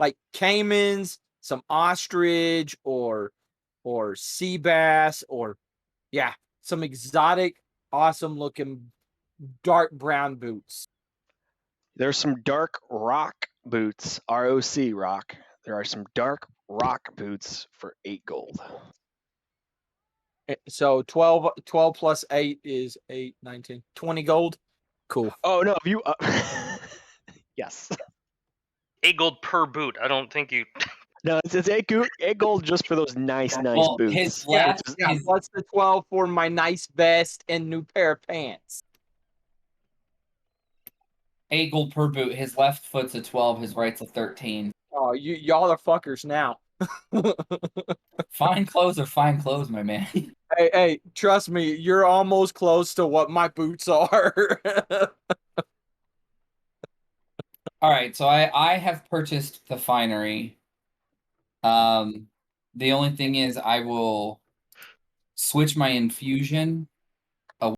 like caimans, some ostrich, or sea bass, or some exotic, awesome looking dark brown boots. There's some dark rock boots, ROC rock. There are some dark rock boots for 8 gold. So 12 plus 8 is 8, 19, 20 gold. Cool. Oh no, if you yes. 8 gold per boot. I don't think you. No, it's 8 gold just for those nice boots. His left, Plus the 12 for my nice vest and new pair of pants. 8 gold per boot. His left foot's a 12. His right's a 13. Oh, y'all are fuckers now. Fine clothes are fine clothes, my man. Hey, trust me, you're almost close to what my boots are. All right, so I have purchased the finery. The only thing is I will switch my infusion a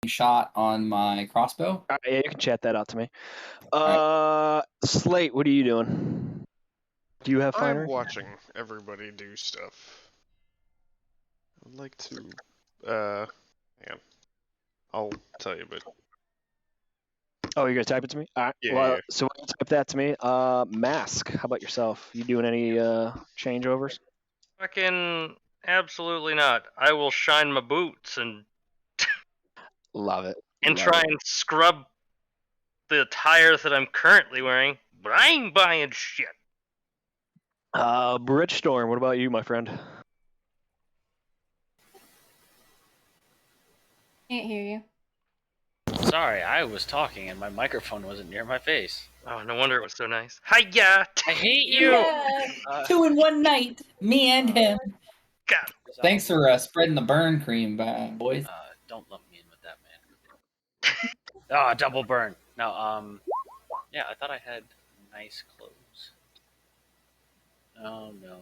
shot on my crossbow. All right, yeah, you can chat that out to me. Slate, what are you doing? Do you have finery? I'm watching everybody do stuff. I'd like to, man, I'll tell you, but... Oh, you're gonna type it to me? All right. Yeah, Well, yeah. so when you type that to me, Mask, how about yourself? You doing any changeovers? Fucking absolutely not. I will shine my boots and Love it. try and scrub the attire that I'm currently wearing, but I ain't buying shit. Bridgestorm, what about you, my friend? Can't hear you. Sorry, I was talking and my microphone wasn't near my face. Oh, no wonder it was so nice. Hiya! I hate you! Yeah. 2 in 1 night, me and him. God. Thanks for spreading the burn cream, boys. Don't lump me in with that, man. Double burn. No, yeah, I thought I had nice clothes. Oh, no,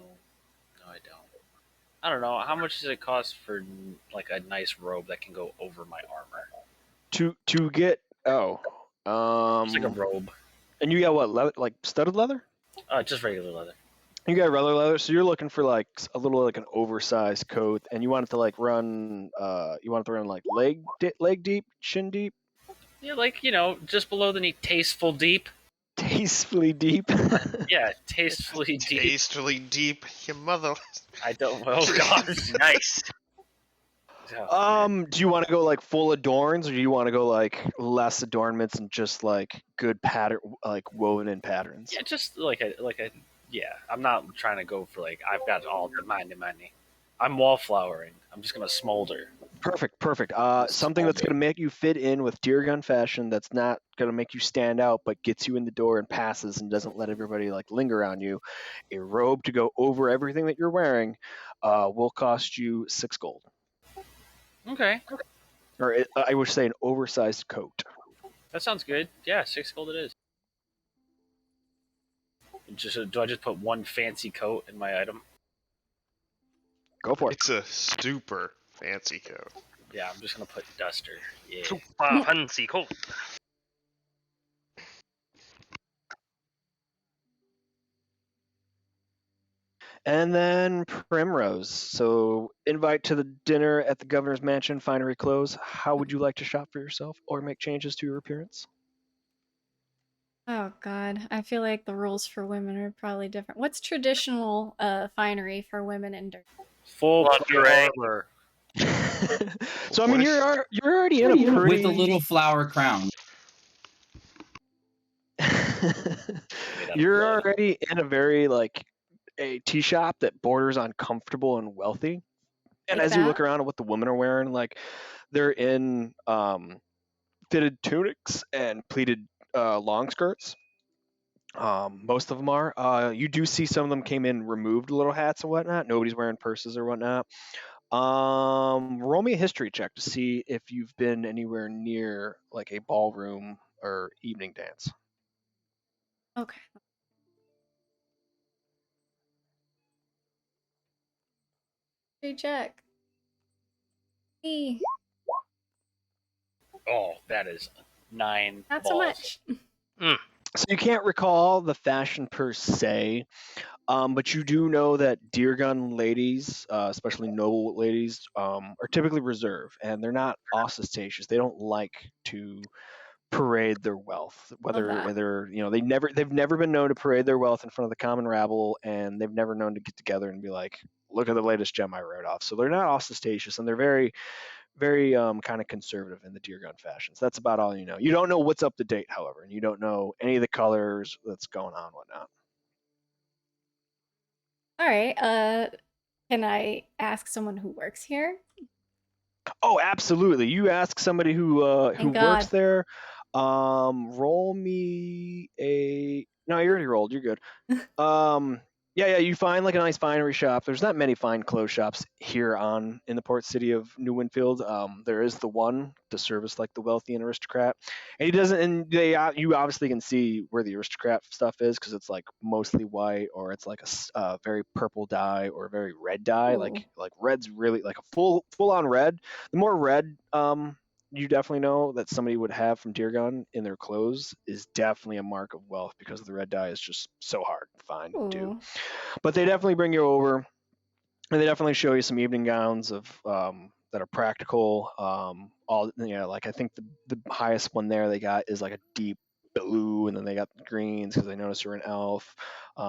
I don't. I don't know. How much does it cost for like a nice robe that can go over my armor? To get It's like a robe. And you got what, leather, like studded leather? Just regular leather. You got regular leather, so you're looking for like a little like an oversized coat, and you want it to like run like leg deep, shin deep. Yeah, like just below the knee, tasteful deep. Tastefully deep. Yeah, tastefully deep. Tastefully deep, your mother. I don't. Oh God, Nice. Do you want to go like full adorns, or do you want to go like less adornments and just like good pattern, like woven in patterns? Yeah, just like a. Yeah, I'm not trying to go for like I've got all the money. I'm wallflowering. I'm just gonna smolder. Perfect. Something that's gonna make you fit in with deer gun fashion. That's not gonna make you stand out, but gets you in the door and passes and doesn't let everybody like linger on you. A robe to go over everything that you're wearing will cost you 6 gold. Okay. Or I would say an oversized coat. That sounds good. Yeah, 6 gold it is. Do I just put one fancy coat in my item? Go for it. It's a super fancy coat. Yeah, I'm just gonna put duster. Yeah. Super fancy coat. And then Primrose. So invite to the dinner at the governor's mansion, finery close. How would you like to shop for yourself or make changes to your appearance? Oh God, I feel like the rules for women are probably different. What's traditional finery for women in Dirk? Full Lingerie. armor. So I mean, you're already in a pretty With a little flower crown. You're already in a very like a tea shop that borders on comfortable and wealthy. And Like as you that? look around at what the women are wearing, like they're in fitted tunics and pleated long skirts. Most of them are. You do see some of them came in removed little hats and whatnot. Nobody's wearing purses or whatnot. Roll me a history check to see if you've been anywhere near like a ballroom or evening dance. Okay. Hey, check. Hey, Oh, that is 9 not balls. so much. So you can't recall the fashion per se, but you do know that deer gun ladies, especially noble ladies, are typically reserved, and they're not ostentatious. They don't like to parade their wealth. that. Whether they've never been known to parade their wealth in front of the common rabble, and they've never known to get together and be like, "Look at the latest gem I rode off." So they're not ostentatious, and they're very very kind of conservative in the deer gun fashions. That's about all you know. You don't know what's up to date, however, and you don't know any of the colors that's going on, whatnot. All right. Can I ask someone who works here? Oh, absolutely. You ask somebody who Thank works God. there. Roll me a. No, you already rolled. You're good. Yeah. You find like a nice finery shop. There's not many fine clothes shops here in the port city of New Winfield. There is the one to service like the wealthy and aristocrat, and he doesn't. And you obviously can see where the aristocrat stuff is because it's like mostly white, or it's like a very purple dye or a very red dye. Ooh. Like red's really like a full on red. The more red, you definitely know that somebody would have from deer gun in their clothes is definitely a mark of wealth because the red dye is just so hard to find too. Ooh. But they definitely bring you over, and they definitely show you some evening gowns of that are practical. Like I think the highest one there they got is like a deep blue, and then they got the greens because they notice you're an elf.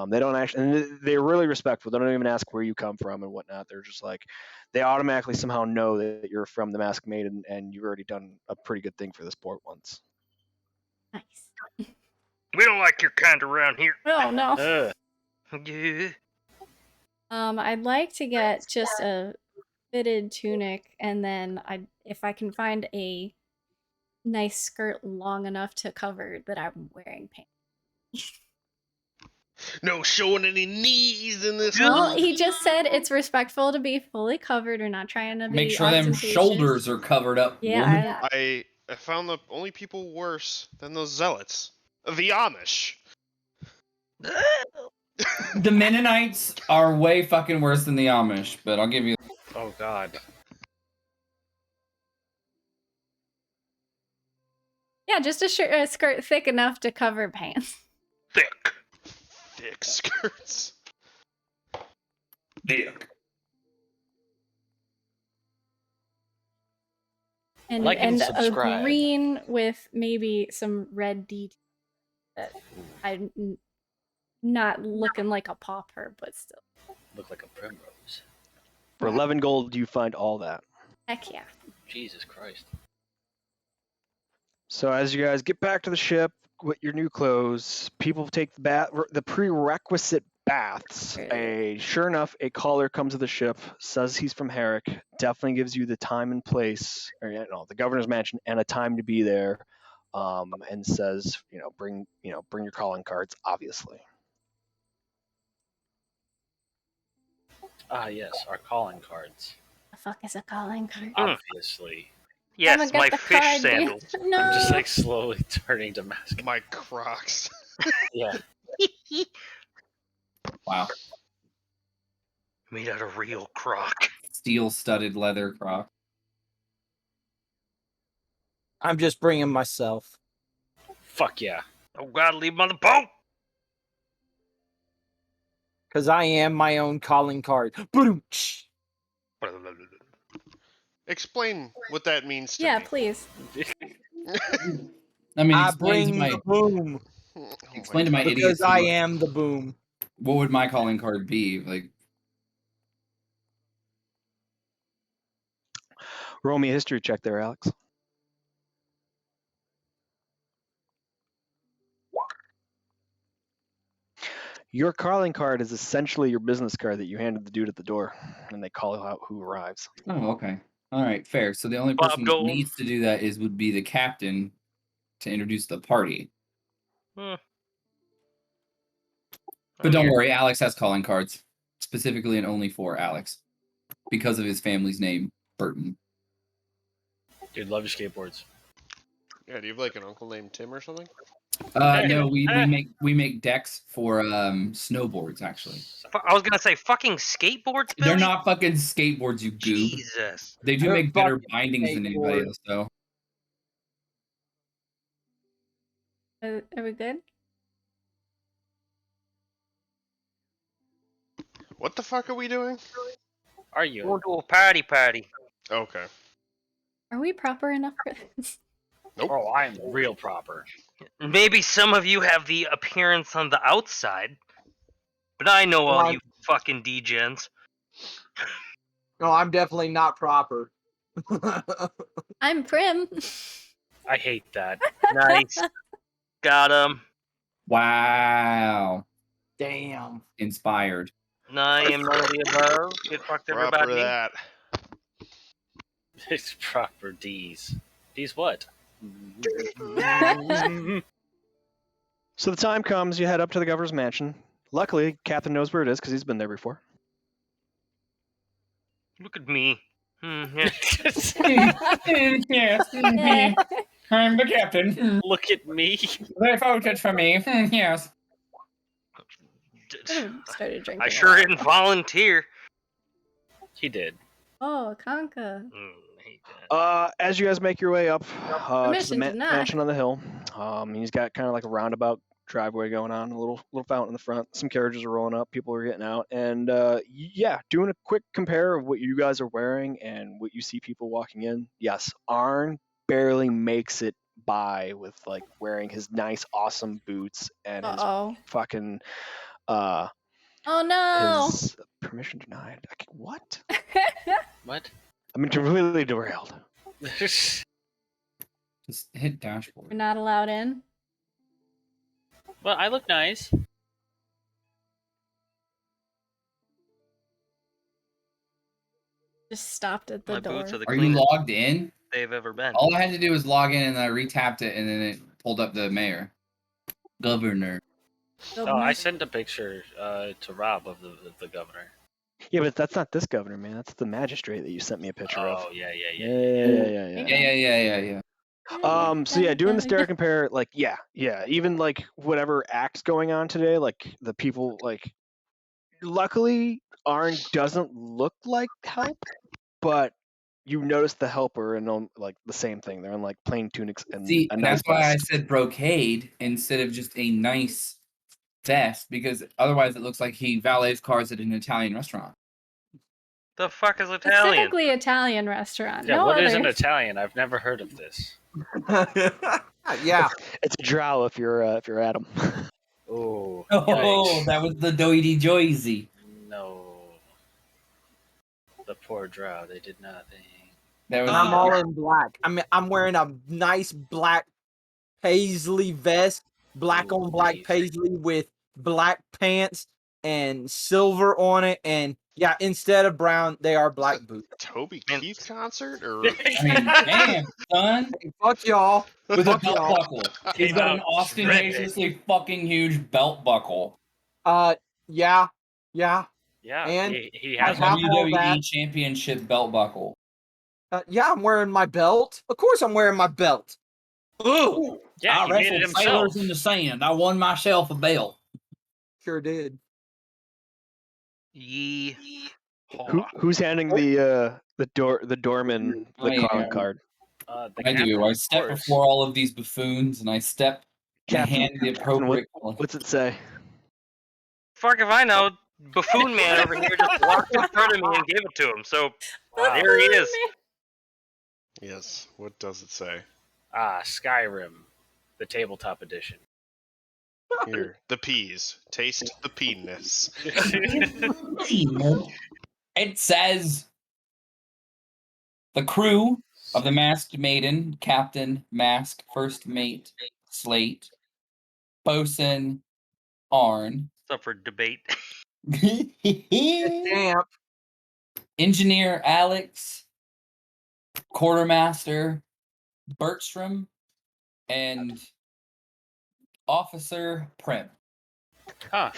They don't actually, and they're really respectful. They don't even ask where you come from and whatnot. They're just like, they automatically somehow know that you're from the Masked Maiden, and you've already done a pretty good thing for this port once. Nice. We don't like your kind around here. Oh no. Yeah. I'd like to get just a fitted tunic, and then if I can find a nice skirt long enough to cover that I'm wearing pants. No showing any knees in this. Well, one. he just said it's respectful to be fully covered or not trying to be Make sure them ostentatious. shoulders are covered up. woman. Yeah, I found the only people worse than those zealots, the Amish. The Mennonites are way fucking worse than the Amish, but I'll give you. Oh God. yeah, just a skirt thick enough to cover pants. Thick skirts. Dick. And Like and a subscribe. green with maybe some red details. That I'm not looking like a pauper, but still. Look like a primrose. For 11 gold, you find all that. Heck yeah. Jesus Christ. So as you guys get back to the ship with your new clothes, people take the prerequisite baths. Sure enough, a caller comes to the ship, says he's from Herrick, definitely gives you the time and place, or the governor's mansion and a time to be there, and says, bring your calling cards, obviously. Ah, yes, our calling cards. The fuck is a calling card? Obviously. Yes, Haven't got my the fish card, dude. sandals. No. I'm just like slowly turning to mask. My Crocs. Yeah. Wow. Made out of real croc. Steel-studded leather croc. I'm just bringing myself. Fuck yeah. Oh God, leave him on the boat. Because I am my own calling card. Boom. Explain what that means to Yeah, me. please. I mean, I explain to bring my the boom. Oh explain my to my God. idiots. Because I am the boom. What would my calling card be? Like, Roll me a history check there, Alex. Your calling card is essentially your business card that you handed the dude at the door, and they call out who arrives. oh, okay. All right, fair. So the only Bob person that Dole. needs to do that would be the captain to introduce the party. Hmm. But don't worry, Alex has calling cards, specifically and only for Alex, because of his family's name, Burton. Dude, love your skateboards. Yeah, do you have like an uncle named Tim or something? No, we make decks for snowboards. Actually, I was gonna say fucking skateboards. Billy? they're not fucking skateboards, you goob. Jesus. They do They're make better fucking bindings than anybody skateboards. else, though. Are we good? What the fuck are we doing? Are you? Going to a party. Okay. Are we proper enough for this? Nope. Oh, I'm real proper. Maybe some of you have the appearance on the outside, but I know all Well, you fucking degens. No, I'm definitely not proper. I'm prim. I hate that. Nice. Got him. Wow. Damn. Inspired. No, I am none of the above. Get fucked, Proper everybody. that. It's proper D's. D's what? So the time comes, you head up to the governor's mansion. Luckily, Captain knows where it is because he's been there before. Look at me. Yeah. Yes. Eh. I'm the captain. Look at me. They voted for me. Yes. Started drinking. I a sure lot. didn't volunteer. He did. Oh, Conka. I hate that. As you guys make your way up to the Permission denied. mansion on the hill, he's got kind of like a roundabout driveway going on, a little fountain in the front. Some carriages are rolling up, people are getting out, and yeah, doing a quick compare of what you guys are wearing and what you see people walking in. Yes, Arn barely makes it by with like wearing his nice, awesome boots and his Uh-oh. fucking Oh no. his permission denied. What? What? I mean, completely derailed. Just hit We're dashboard. not allowed in. Well, I look nice. Just stopped at the My door. boots are the Are you cleanest logged in? they've ever been. All I had to do was log in and I retapped it and then it pulled up the mayor. Governor. Oh, I sent a picture to Rob of the governor. Yeah, but that's not this governor, man. That's the magistrate that you sent me a picture Oh, of. yeah. Yeah. So yeah, doing the stare compare, like, yeah, even like whatever act's going on today, like the people, like, luckily Arn doesn't look like help, but you notice the helper and on like the same thing. They're in like plain tunics and See, a nice that's why I vest. said brocade instead of just a nice vest, because otherwise it looks like he valets cars at an Italian restaurant. The fuck is Italian? Specifically Italian restaurant. Yeah, no what other. is an Italian? I've never heard of this. Yeah. It's a drow if you're Adam. Oh, Oh, yikes. that was the doity joysy. No. The poor drow, they did nothing. That was I'm all in black. I'm wearing a nice black paisley vest, black Ooh, on black nice. paisley with black pants and silver on it. And yeah, instead of brown, they are black boots. Toby Man. Keith concert or I mean, damn, son. Hey, fuck y'all. With a Fuck belt y'all. buckle. He's Came got out an dripping. ostentatiously fucking huge belt buckle. Yeah. Yeah, And he I has have one. all WWE that. Championship belt buckle. Yeah, I'm wearing my belt. Of course, I'm wearing my belt. Ugh. Yeah, he made it himself. in the sand. I won myself a belt. Sure did. Yee. Who's handing the doorman the I calling am. card? The I captain, do. I of step course. before all of these buffoons, and I step and I Captain, hand the Captain, appropriate. what's it say? Fuck if I know. Buffoon man over here just walked in front of me and gave it to him. So Wow. there he is. yes? What does it say? Skyrim, the tabletop edition. Here, the peas. Taste the penis. It says the crew of the Masked Maiden, Captain, Mask, First Mate, Slate, Bosun, Arn, It's up for debate. Damn. Engineer Alex, Quartermaster Bertram, and Officer Prim. Huh.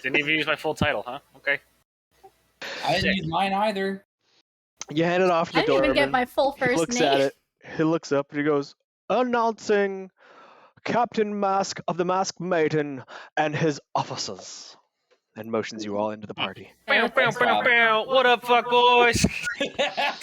Didn't even use my full title, huh? Okay. I didn't use mine either. You hand it off to the I didn't even doorman. get my full He first looks name. at it. He looks up and he goes, announcing Captain Mask of the Masked Maiden and his officers, and motions you all into the party. Bow, bow, bow, bow. What up, fuck boys? Not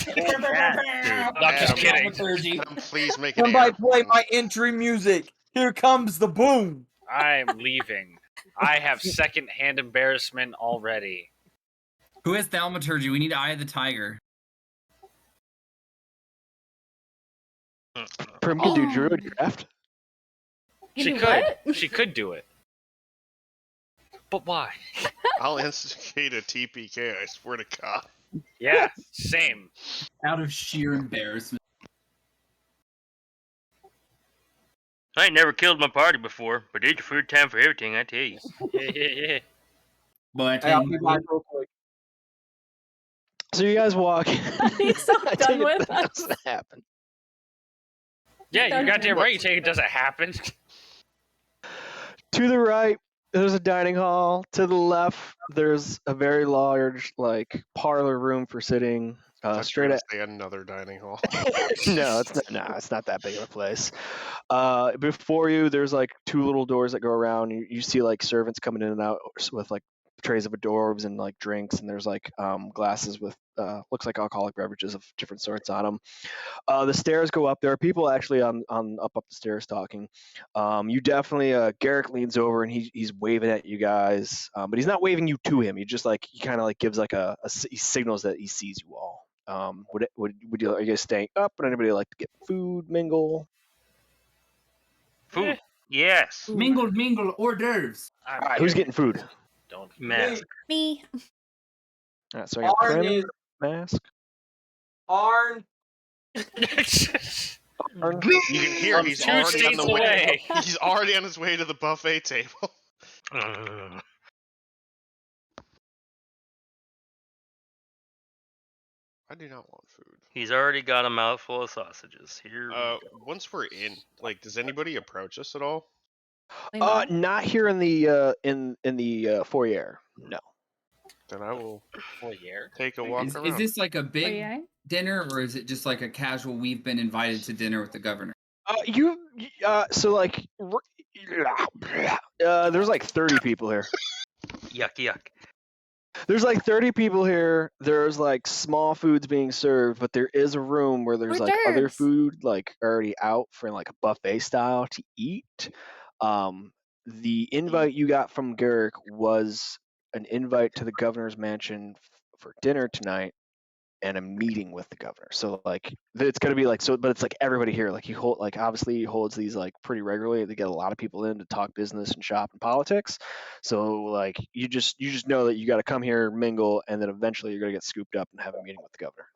just kidding. Adam, please make an Somebody air play horn. my entry music. Here comes the boom. I'm leaving. I have second-hand embarrassment already. Who has thaumaturgy? We need Eye of the Tiger. Prim can do Oh. druid draft. You She do could. what? She could do it. But why? I'll instigate a TPK, I swear to God. Yeah, same. Out of sheer embarrassment. I ain't never killed my party before, but it's your third time for everything, I tell you. Yeah. But Hey, I'll be back real quick. So you guys walk. He's so I done take it with that us. doesn't happen. Yeah, Done. you're goddamn right. You take it doesn't happen. To the right, there's a dining hall. To the left, there's a very large, like, parlor room for sitting. Straight at another dining hall. no, it's not. No, it's not that big of a place. Before you, there's like two little doors that go around. You see like servants coming in and out with like trays of hors d'oeuvres and like drinks, and there's like glasses with looks like alcoholic beverages of different sorts on them. The stairs go up. There are people actually on up the stairs talking. You definitely Garrick leans over and he's waving at you guys, but he's not waving you to him. He just like he kind of like gives like he signals that he sees you all. Would you are you guys staying up? Would anybody like to get food, mingle? Food. Yes. mingle, hors d'oeuvres. All right, who's getting food? Don't. Mask. Me. All right, so I got Arn Prim, is Mask. Arn. Arn. You can hear I'm he's two already on states the way. away. He's already on his way to the buffet table. I do not want food. He's already got a mouthful of sausages. Here we go. Once we're in, like, does anybody approach us at all? Not here in the foyer. No. Then I will Well, yeah. take a walk Is around. this like a big yeah. dinner, or is it just like a casual? We've been invited to dinner with the governor. So like, there's like 30 people here. Yuck, yuck. There's like 30 people here. There's like small foods being served, but there is a room where there's Hors like other d'oeuvres. food like already out for like a buffet style to eat. The invite you got from Garrick was an invite to the governor's mansion for dinner tonight and a meeting with the governor. So like it's gonna be like so, but it's like everybody here. Like obviously he holds these like pretty regularly. They get a lot of people in to talk business and shop and politics. So like you just know that you got to come here, mingle, and then eventually you're gonna get scooped up and have a meeting with the governor.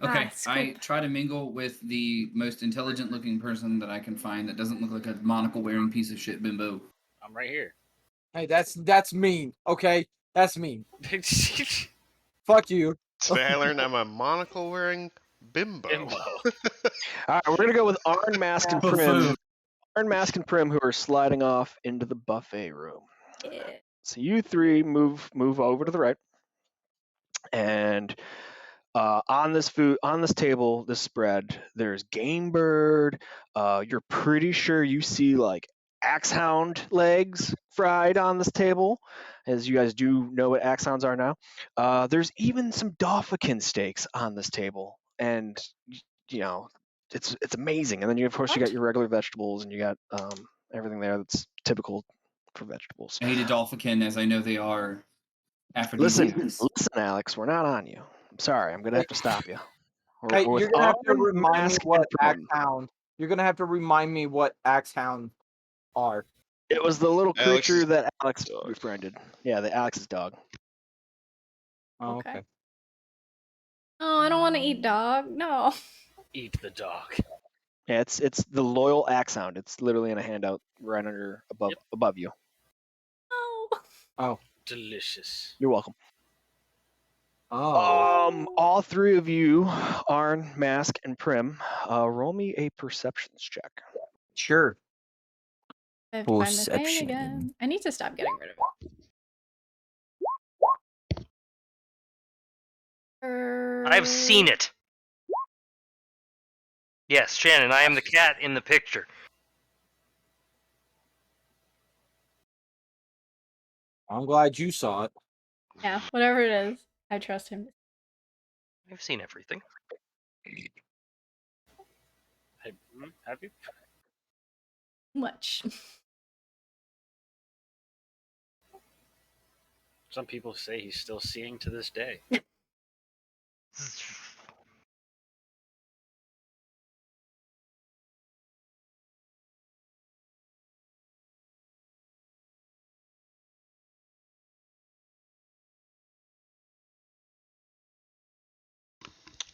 Okay, I scoop. try to mingle with the most intelligent-looking person that I can find that doesn't look like a monocle-wearing piece of shit bimbo. I'm right here. Hey, that's mean. Okay, that's mean. Fuck you. Today I learned I'm a monocle-wearing bimbo. Bimbo. All right, we're gonna go with Arn, Mask, and Prim. Buffoon. Arn, Mask, and Prim, who are sliding off into the buffet room. Yeah. So you three move over to the right, and on this table, this spread, there's game bird. You're pretty sure you see like axehound legs fried on this table, as you guys do know what axehounds are now. There's even some Doffican steaks on this table, and you know it's amazing. And then of course you got your regular vegetables, and you got everything there that's typical for vegetables. I hate a dolphin, as I know they are Listen, aphrodisiacs. Alex, we're not on you. I'm sorry, I'm gonna have to stop you. Hey, We're you're with gonna have to Arn, remind me Mask, what and Prim. axehound. You're gonna have to remind me what axehound are. It was the little creature Alex's that Alex dog. befriended. Yeah, the Alex's dog. Oh, Okay. okay. Oh, I don't want to eat dog. No. Eat the dog. Yeah, it's the loyal axehound. It's literally in a handout right under above you. Oh. Delicious. You're welcome. Oh. All three of you, Arn, Mask, and Prim, roll me a perceptions check. Sure. I have to find the thing Perception. again. I need to stop getting rid of it. I've seen it. Yes, Shannon, I am the cat in the picture. I'm glad you saw it. Yeah, whatever it is, I trust him. I've seen everything. Have you? Much. Some people say he's still seeing to this day.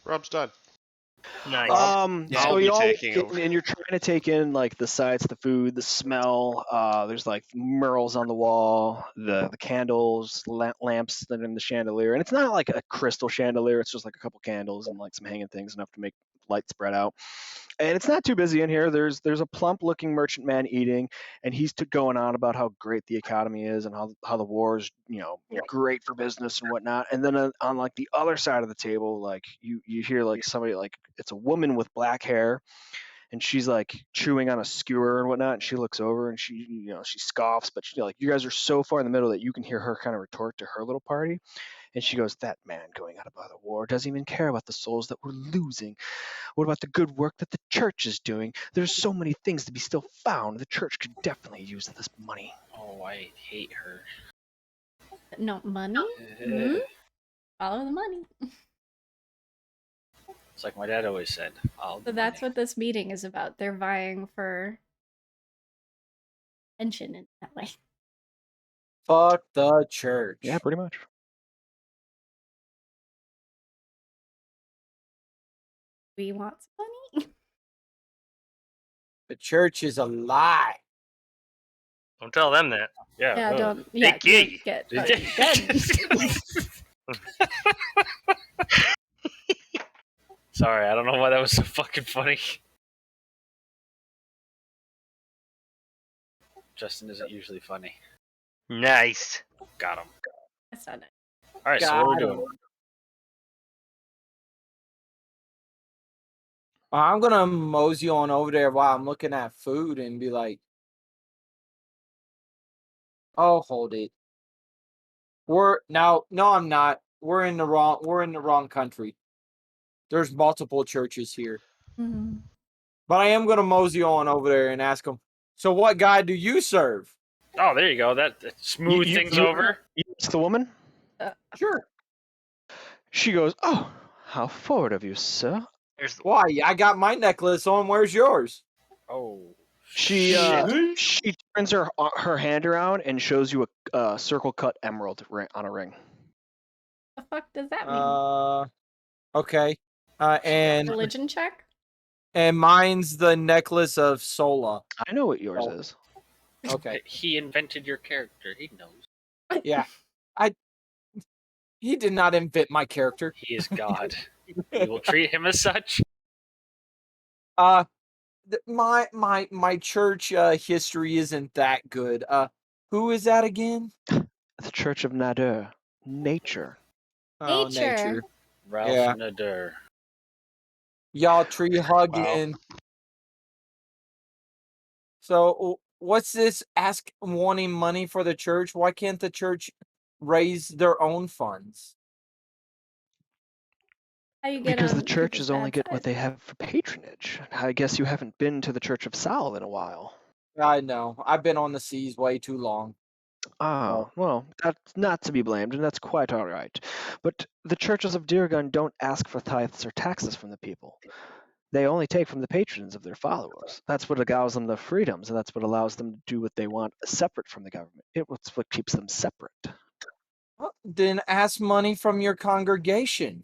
Rob's done. Nice. Yeah. So I'll be you all taking get, over. and you're trying to take in like the sights, the food, the smell. There's like murals on the wall, the candles, lamps that are in the chandelier, and it's not like a crystal chandelier. It's just like a couple candles and like some hanging things, enough to make light spread out. And it's not too busy in here. There's a plump looking merchant man eating, and he's going on about how great the economy is and how the war is, great for business and whatnot. And then on like the other side of the table, like you hear like somebody, like it's a woman with black hair, and she's like chewing on a skewer and whatnot, and she looks over and she scoffs, but she, like, you guys are so far in the middle that you can hear her kind of retort to her little party. And she goes, "That man going out about the war doesn't even care about the souls that we're losing. What about the good work that the church is doing? There's so many things to be still found. The church could definitely use this money." Oh, I hate her. No money? Hmm? Follow the money. It's like my dad always said. Follow the So that's money. what this meeting is about. They're vying for attention in that way. Fuck the church. Yeah, pretty much. We want some money. The church is a lie. Don't tell them that. Yeah. Yeah, ugh. don't. Yeah, Big you'll key. get fucking dead. Sorry, I don't know why that was so fucking funny. Justin isn't usually funny. Nice. Got him. That's not nice. All right, so what are we Got doing? him. I'm gonna mosey on over there while I'm looking at food and be like, "Oh, hold it. No, I'm not. We're in the wrong country. There's multiple churches here." Mhm. But I am gonna mosey on over there and ask them, "So what God do you serve?" Oh, there you go. That smooth things over. It's the woman. Sure. She goes, "Oh, how forward of you, sir." Here's Why? I got my necklace on. Where's yours? Oh, She shit. she turns her hand around and shows you a circle cut emerald on a ring. The fuck does that mean? Okay. And Religion check? mine's the necklace of Sola. I know what yours Oh. is. Okay. He invented your character. He knows. Yeah. He did not invent my character. He is God. We will treat him as such. My church history isn't that good. Who is that again? The Church of Nadir. Nature. Oh, Nature. Ralph Yeah. Nader. Y'all tree hugging. So what's this? Ask wanting money for the church? Why can't the church raise their own funds? How you get Because the on churches people's only bad get what side? they have for patronage. I guess you haven't been to the Church of Sal in a while. I know. I've been on the seas way too long. Oh, well, that's not to be blamed, and that's quite all right. But the churches of Dirgun don't ask for tithes or taxes from the people. They only take from the patrons of their followers. That's what allows them the freedoms, and that's what allows them to do what they want separate from the government. It's what keeps them separate. Well, then ask money from your congregation.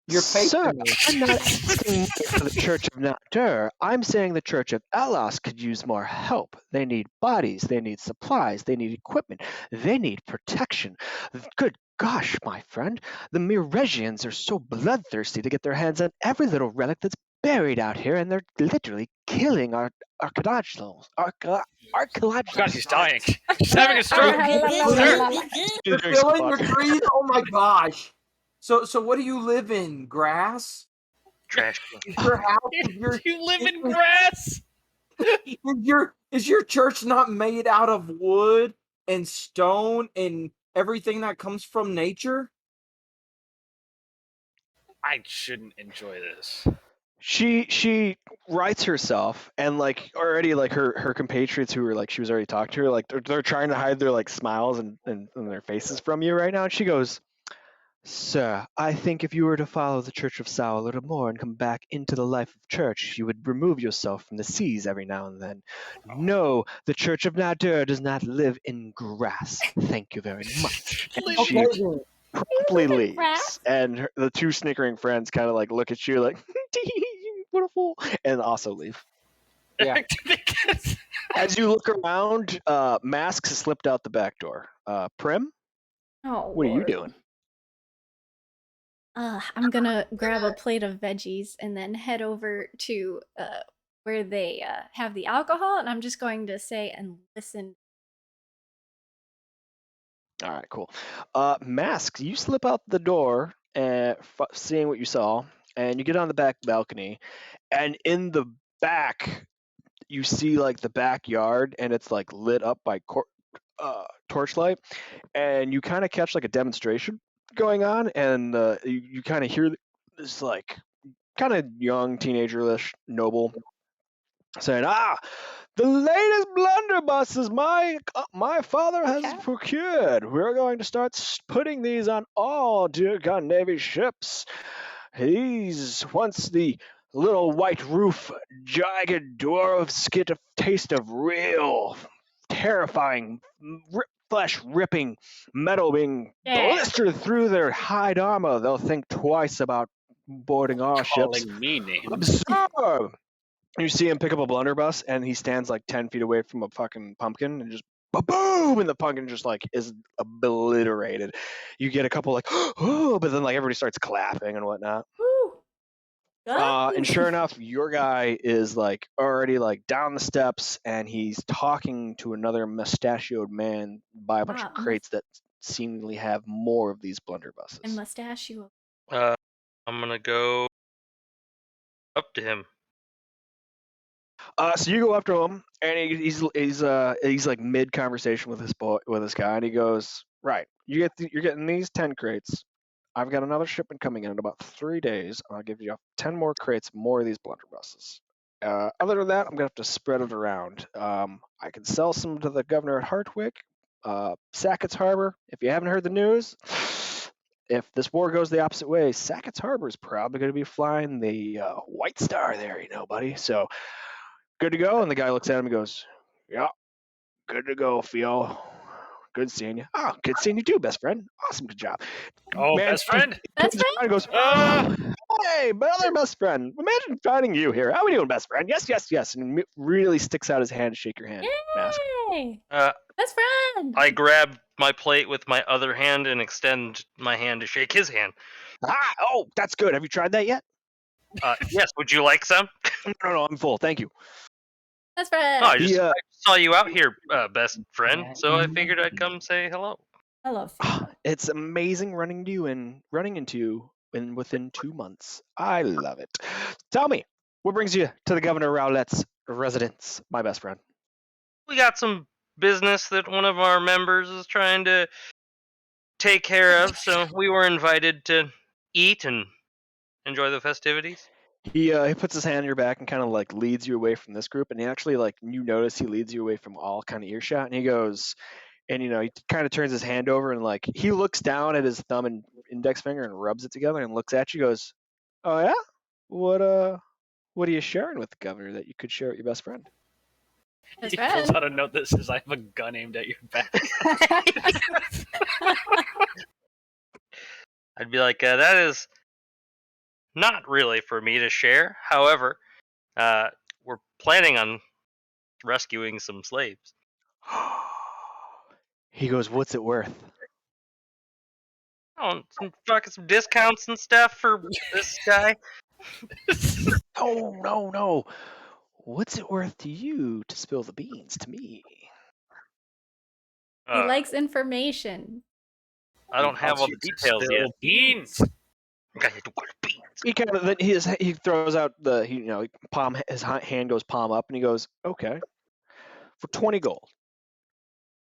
Your Sir, patronage. I'm not asking money for the Church of Nadir. I'm saying the Church of Elos could use more help. They need bodies, they need supplies, they need equipment, they need protection. Good gosh, my friend, the Miresians are so bloodthirsty to get their hands on every little relic that's buried out here, and they're literally killing our archaeologists. God, he's dying. He's having a stroke. You're killing your trees? Oh my gosh. So what do you live in? Grass? trash. Is your house You live in grass. is your church not made out of wood and stone and everything that comes from nature? I shouldn't enjoy this. She writes herself, and like already like her compatriots who were like she was already talking to her, like they're trying to hide their like smiles and their faces from you right now. And she goes, "Sir, I think if you were to follow the Church of Sao a little more and come back into the life of church, you would remove yourself from the seas every now and then. No, the Church of Nadir does not live in grass. Thank you very much." And she promptly live in leaves. grass? And the two snickering friends kind of like look at you like, what a fool, and also leave. Yeah. Because- As you look around, Masks has slipped out the back door. Prim, Oh, what are you Lord. doing? I'm gonna grab a plate of veggies and then head over to where they have the alcohol, and I'm just going to say and listen. All right, cool. Masks, you slip out the door, seeing what you saw, and you get on the back balcony, and in the back, you see like the backyard, and it's like lit up by torchlight, and you kind of catch like a demonstration going on, and you kind of hear this like kind of young teenager-ish noble saying, the latest blunderbusses my father has Okay. procured. We're going to start putting these on all Dear God Navy ships. These, once the little white roof jagged dwarves get a taste of real terrifying flesh ripping metal being Yeah. blistered through their hide armor, they'll think twice about boarding our ships. Calling me names. Absurd! You see him pick up a blunderbuss, and he stands like 10 feet away from a fucking pumpkin, and just boom, and the pumpkin just like is obliterated. You get a couple like, oh, but then like everybody starts clapping and whatnot. Woo! And sure enough, your guy is like already like down the steps, and he's talking to another mustachioed man by a bunch of crates that seemingly have more of these blunderbusses. And mustachio. I'm gonna go up to him. So you go up to him, and he's like mid conversation with this guy, and he goes, "Right, you're getting these 10 crates. I've got another shipment coming in about 3 days. I'll give you 10 more crates, more of these blunderbusses. Other than that, I'm gonna have to spread it around. I can sell some to the governor at Hartwick, Sackett's Harbor. If you haven't heard the news." If this war goes the opposite way, Sackett's Harbor is probably going to be flying the White Star there, buddy. So good to go. And the guy looks at him and goes, "Yeah, good to go, Theo. Good seeing you." "Oh, good seeing you too, best friend. Awesome, good job." Oh, Man, best friend? Best turns around and goes, "Hey, brother, best friend. Imagine finding you here. How we doing, best friend? Yes, yes, yes." And really sticks out his hand to shake your hand, Mask. Yay! Uh, Best friend! I grab my plate with my other hand and extend my hand to shake his hand. Oh, that's good. Have you tried that yet? Yes, would you like some? No, I'm full. Thank you. Best friend! Oh, I saw you out here, best friend, so I figured I'd come say hello. Hello. It's amazing running into you within 2 months. I love it. Tell me, what brings you to the Governor Raolet's residence, my best friend? We got some business that one of our members is trying to take care of, so we were invited to eat and enjoy the festivities. He puts his hand on your back and kind of like leads you away from this group, and he actually like you notice he leads you away from all kind of earshot, and he goes, and he kind of turns his hand over and like he looks down at his thumb and index finger and rubs it together and looks at you, goes, "Oh yeah, what are you sharing with the governor that you could share with your best friend?" Best He pulls friend. out a note that says, "I have a gun aimed at your back." I'd be like, that is not really for me to share. However, we're planning on rescuing some slaves. He goes, "What's it worth?" Oh, some discounts and stuff for this guy. No. What's it worth to you to spill the beans to me? He likes information. I don't have all the details yet. Beans. He kind of he throws out his hand goes palm up, and he goes, "Okay, for 20 gold,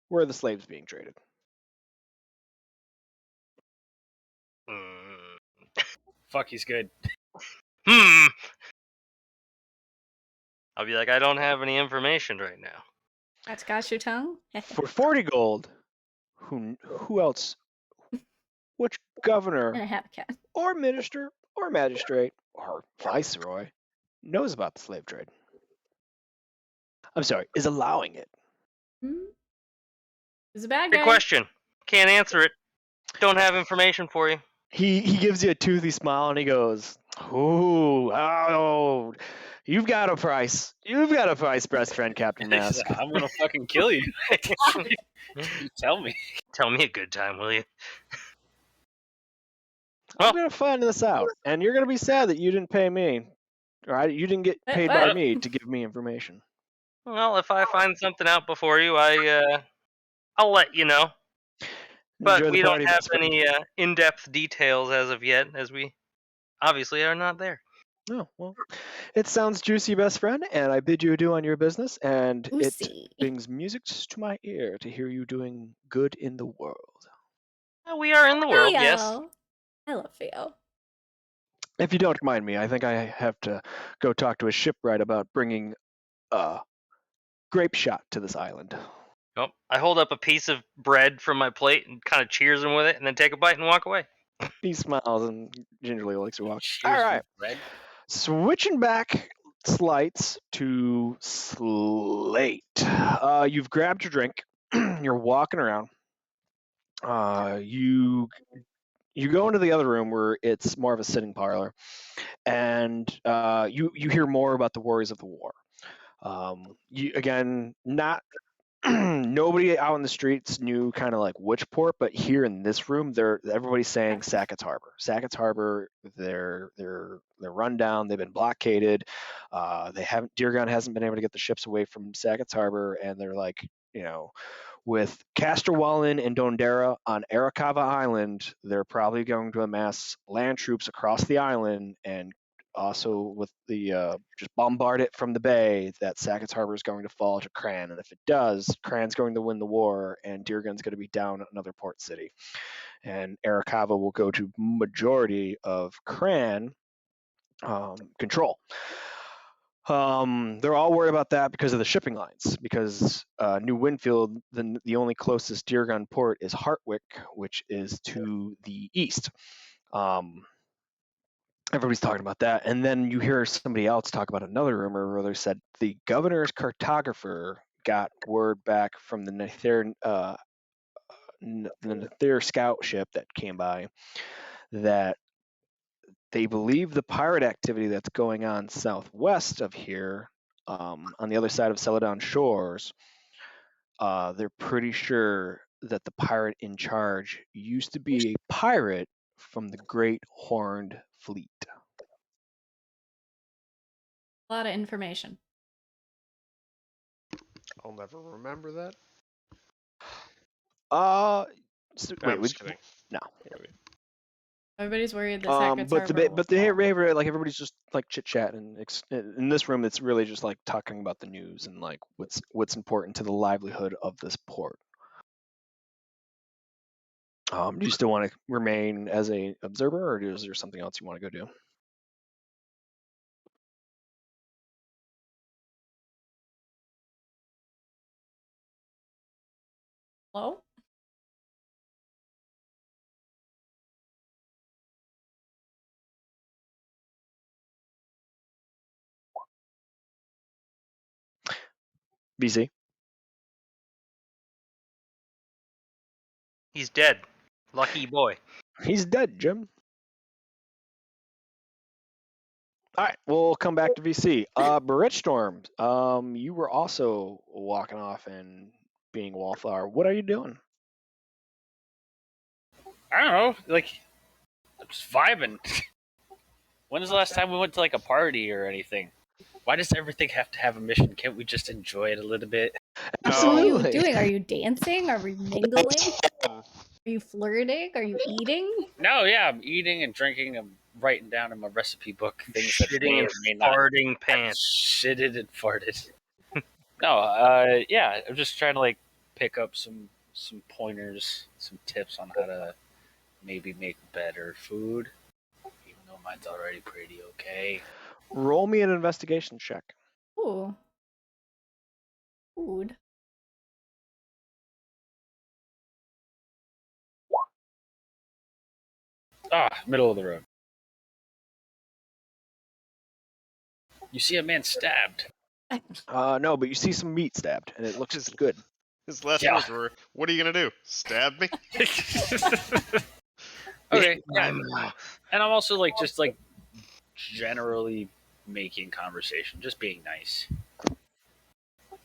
where are the slaves being traded?" Fuck, he's good. I'll be like, I don't have any information right now. That's got your tongue? For 40 gold, who else? Which And governor a happy cat. or minister or magistrate or viceroy knows about the slave trade? I'm sorry, is allowing it. He's a bad Good guy. question. Can't answer it. Don't have information for you. He gives you a toothy smile and he goes, oh, you've got a price. You've got a price, best friend, Captain Mask. I'm gonna fucking kill you. You tell me. Tell me a good time, will you? I'm going to find this out. And you're going to be sad that you didn't pay me. All right? You didn't get paid by What? me to give me information. Well, if I find something out before you, I'll let you know. But Enjoy the we party, don't have best friend. any in-depth details as of yet, as we obviously are not there. Oh, well, it sounds juicy, best friend, and I bid you adieu on your business, and it Oopsie. brings music to my ear to hear you doing good in the world. We are in the world, yes. Theo. I love Theo. If you don't mind me, I think I have to go talk to a shipwright about bringing grape shot to this island. Oh, I hold up a piece of bread from my plate and kind of cheers him with it, and then take a bite and walk away. He smiles and gingerly likes to walk. Cheers, All right. Red. Switching back slights to Slate. You've grabbed your drink. You're walking around. You go into the other room where it's more of a sitting parlor, and you hear more about the worries of the war. You again, not nobody out in the streets knew kind of like which port, but here in this room, everybody's saying Sackett's Harbor. Sackett's Harbor, they're run down. They've been blockaded. Deargun hasn't been able to get the ships away from Sackett's Harbor, and they're like, with Casterwallen and Dondera on Arakawa Island, they're probably going to amass land troops across the island and also with the just bombard it from the bay, that Sackett's Harbor is going to fall to Cran. And if it does, Cran's going to win the war and Deargun's going to be down at another port city. And Arakawa will go to majority of Cran control. They're all worried about that because of the shipping lines, because New Winfield, the only closest Deargun port is Hartwick, which is to the east. Everybody's talking about that. And then you hear somebody else talk about another rumor where they said the governor's cartographer got word back from the Nether scout ship that came by that they believe the pirate activity that's going on southwest of here, on the other side of Celadon Shores, they're pretty sure that the pirate in charge used to be a pirate from the Great Horned Fleet. A lot of information. I'll never remember that. I'm I'm just kidding. No. Maybe. Everybody's worried that Sackett's But Harbor will fall. like everybody's just like chit chatting. In this room, it's really just like talking about the news and like what's important to the livelihood of this port. Do you still want to remain as a observer, or is there something else you want to go do? Hello? BC? He's dead. Lucky boy. He's dead, Jim. All right, we'll come back to VC. Storm, you were also walking off and being wallflower. What are you doing? I don't know. Like, I'm just vibing. When's the last time we went to like a party or anything? Why does everything have to have a mission? Can't we just enjoy it a little bit? What are you doing? Are you dancing? Are we mingling? Um, Are you flirting? Are you eating? No, yeah, I'm eating and drinking. I'm writing down in my recipe book things that Shitting may or and may not. farting I pants. shitted and farted. No, yeah, I'm just trying to like pick up some pointers, some tips on how to maybe make better food, even though mine's already pretty okay. Roll me an investigation check. Ooh. Food. Middle of the road. You see a man stabbed. No, but you see some meat stabbed, and it looks good. His last Yeah. words were, "What are you gonna do? Stab me?" Okay, yeah. And I'm also like just like generally making conversation, just being nice,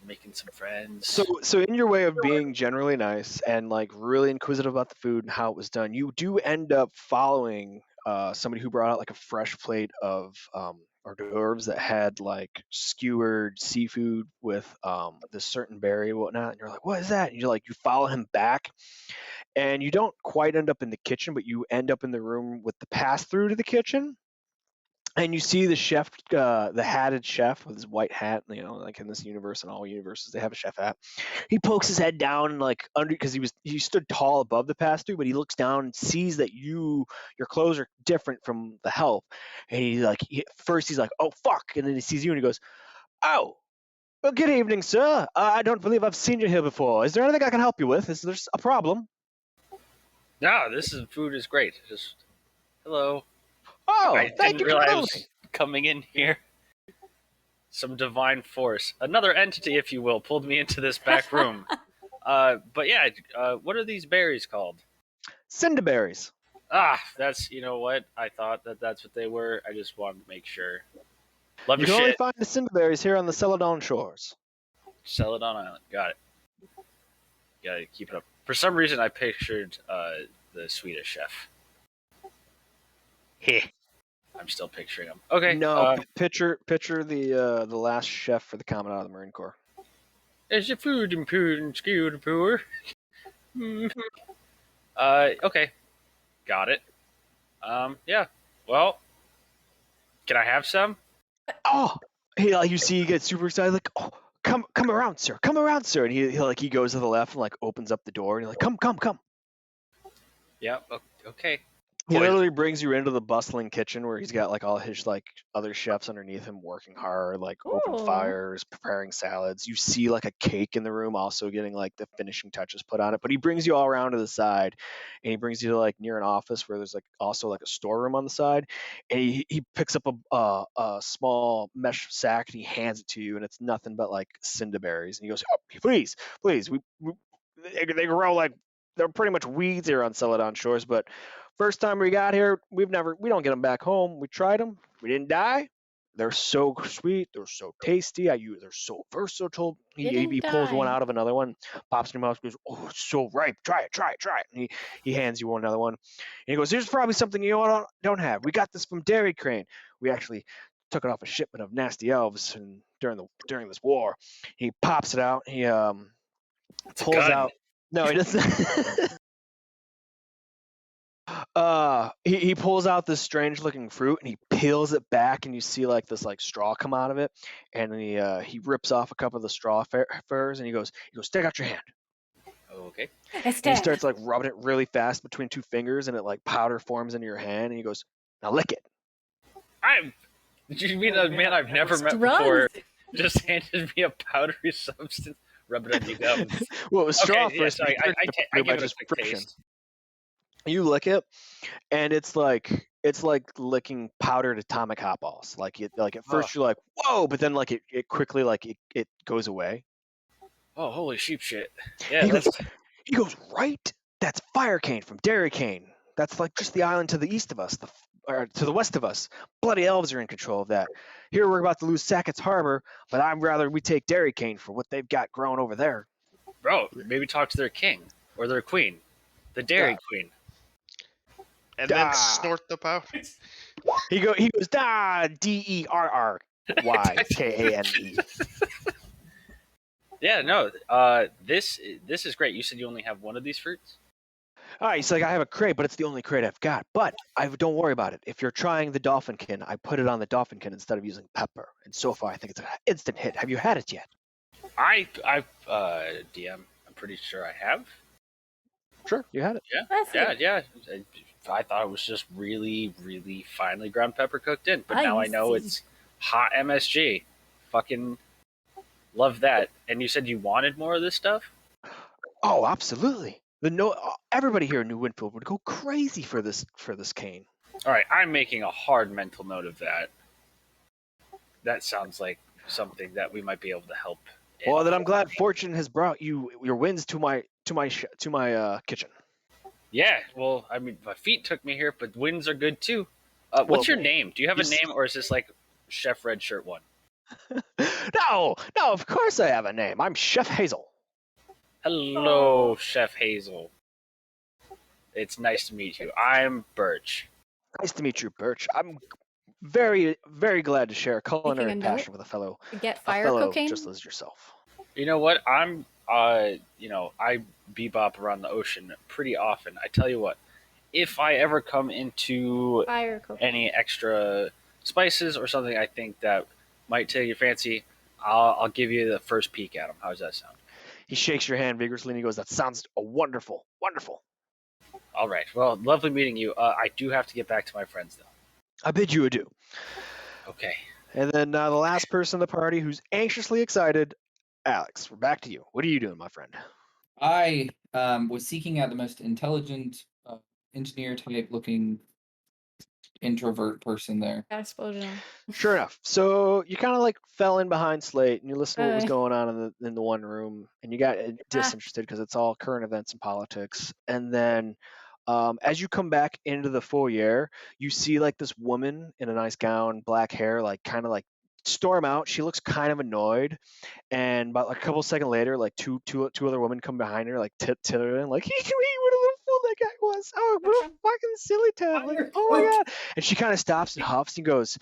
making some friends. So in your way of being generally nice and like really inquisitive about the food and how it was done, you do end up following somebody who brought out like a fresh plate of hors d'oeuvres that had like skewered seafood with this certain berry and whatnot. And you're like, what is that? And you follow him back, and you don't quite end up in the kitchen, but you end up in the room with the pass through to the kitchen. And you see the chef, the hatted chef with his white hat. You know, like in this universe and all universes, they have a chef hat. He pokes his head down and like under because he stood tall above the pass through, but he looks down and sees that your clothes are different from the help. And first he's like, oh fuck, and then he sees you and he goes, oh, well, good evening, sir. I don't believe I've seen you here before. Is there anything I can help you with? Is there a problem? No, food is great. Just hello. Oh, I thank didn't you realize I kindly. was coming in here. Some divine force, another entity, if you will, pulled me into this back room. But yeah, what are these berries called? Cinderberries. That's, you know what? I thought that's what they were. I just wanted to make sure. Love You your can only shit. find the Cinderberries here on the Celadon shores. Celadon Island. Got it. Gotta keep it up. For some reason, I pictured the Swedish chef. Heh. I'm still picturing him. Okay. No, picture the last chef for the Commandant of the Marine Corps. Is your food improved and skewed poor? Okay. Got it. Yeah. Well, can I have some? Oh, you see, he gets super excited, like, oh, come around, sir, and he goes to the left and like opens up the door, and he's like, come. Yeah. Okay. He Poison. literally brings you into the bustling kitchen where he's got like all his like other chefs underneath him working hard, like open Ooh. fires, preparing salads. You see like a cake in the room, also getting like the finishing touches put on it. But he brings you all around to the side, and he brings you to like near an office where there's like also like a storeroom on the side, and he picks up a small mesh sack and he hands it to you, and it's nothing but like cinderberries, and he goes, oh, please, they grow like they're pretty much weeds here on Celadon Shores, but first time we got here, we don't get them back home. We tried them, we didn't die. They're so sweet, they're so tasty. They're so versatile. He pulls one die. out of another one, pops in your mouth, goes, "Oh, it's so ripe! Try it!" And he hands you another one, and he goes, "There's probably something you don't have. We got this from Dairy Crane. We actually took it off a shipment of nasty elves and during this war." He pops it out. He It's pulls a gun. out. No, he doesn't. He pulls out this strange looking fruit and he peels it back, and you see like this like straw come out of it, and he rips off a couple of the straw furs, and he goes, "Stick out your hand." Okay. And he starts like rubbing it really fast between two fingers, and it like powder forms into your hand, and he goes, "Now lick it." Did you mean a man I've never met Drugs. before just handed me a powdery substance? Rub it on your gums. Well, it was straw Okay, yeah, first. so but I pretty give much it a just quick friction. taste. You lick it, and it's like licking powdered atomic hot balls. Like at first you're like, whoa, but then like it quickly like it goes away. Oh, holy sheep shit. Yeah, He that's... goes, right? That's Fire Cane from Dairy Cane. That's like just the island to the east of us, or to the west of us. Bloody elves are in control of that. Here we're about to lose Sackett's Harbor, but I'd rather we take Dairy Cane for what they've got growing over there. Bro, maybe talk to their king or their queen. The Dairy Queen. And then snort the powder. He goes, DERRYKANE. Yeah, no. This is great. You said you only have one of these fruits? All right, he's like, I have a crate, but it's the only crate I've got. But don't worry about it. If you're trying the Dolphinkin, I put it on the Dolphinkin instead of using pepper. And so far, I think it's an instant hit. Have you had it yet? DM, I'm pretty sure I have. Sure, you had it. Yeah. I thought it was just really, really finely ground pepper cooked in, but now I know see. it's hot MSG. Fucking Love that. And you said you wanted more of this stuff? Oh, absolutely. Everybody here in New Winfield would go crazy for this cane. All right, I'm making a hard mental note of that. That sounds like something that we might be able to help. Well, then I'm glad fortune has brought you your wins to my kitchen. Yeah, well, I mean, my feet took me here, but wins are good too. Well, What's your name? Do you have a you name, or is this like Chef Red Shirt One? No, of course I have a name. I'm Chef Hazel. Hello, Chef Hazel. It's nice to meet you. I'm Birch. Nice to meet you, Birch. I'm very, very glad to share a culinary Making a passion note with a to get a fire fellow cocaine. just as yourself. You know what? I bebop around the ocean pretty often. I tell you what, if I ever come into Fire cocaine. any extra spices or something I think that might take your fancy, I'll give you the first peek at them. How does that sound? He shakes your hand vigorously and he goes, "That sounds wonderful, wonderful." All right. Well, lovely meeting you. I do have to get back to my friends, though. I bid you adieu. Okay. And then the last person in the party who's anxiously excited, Alex. We're back to you. What are you doing, my friend? I was seeking out the most intelligent, engineer type looking introvert person there. Got exploded on. Sure enough. So you kind of like fell in behind Slate and you listened to what was Okay. going on in the one room and you got disinterested because it's all current events and politics. And then as you come back into the foyer, you see like this woman in a nice gown, black hair, like kind of like storm out. She looks kind of annoyed. And about like a couple seconds later, like two other women come behind her, like tittering, like, what a little fool that guy was. Oh, what a fucking silly tab. Like, oh my God. And she kind of stops and huffs and goes,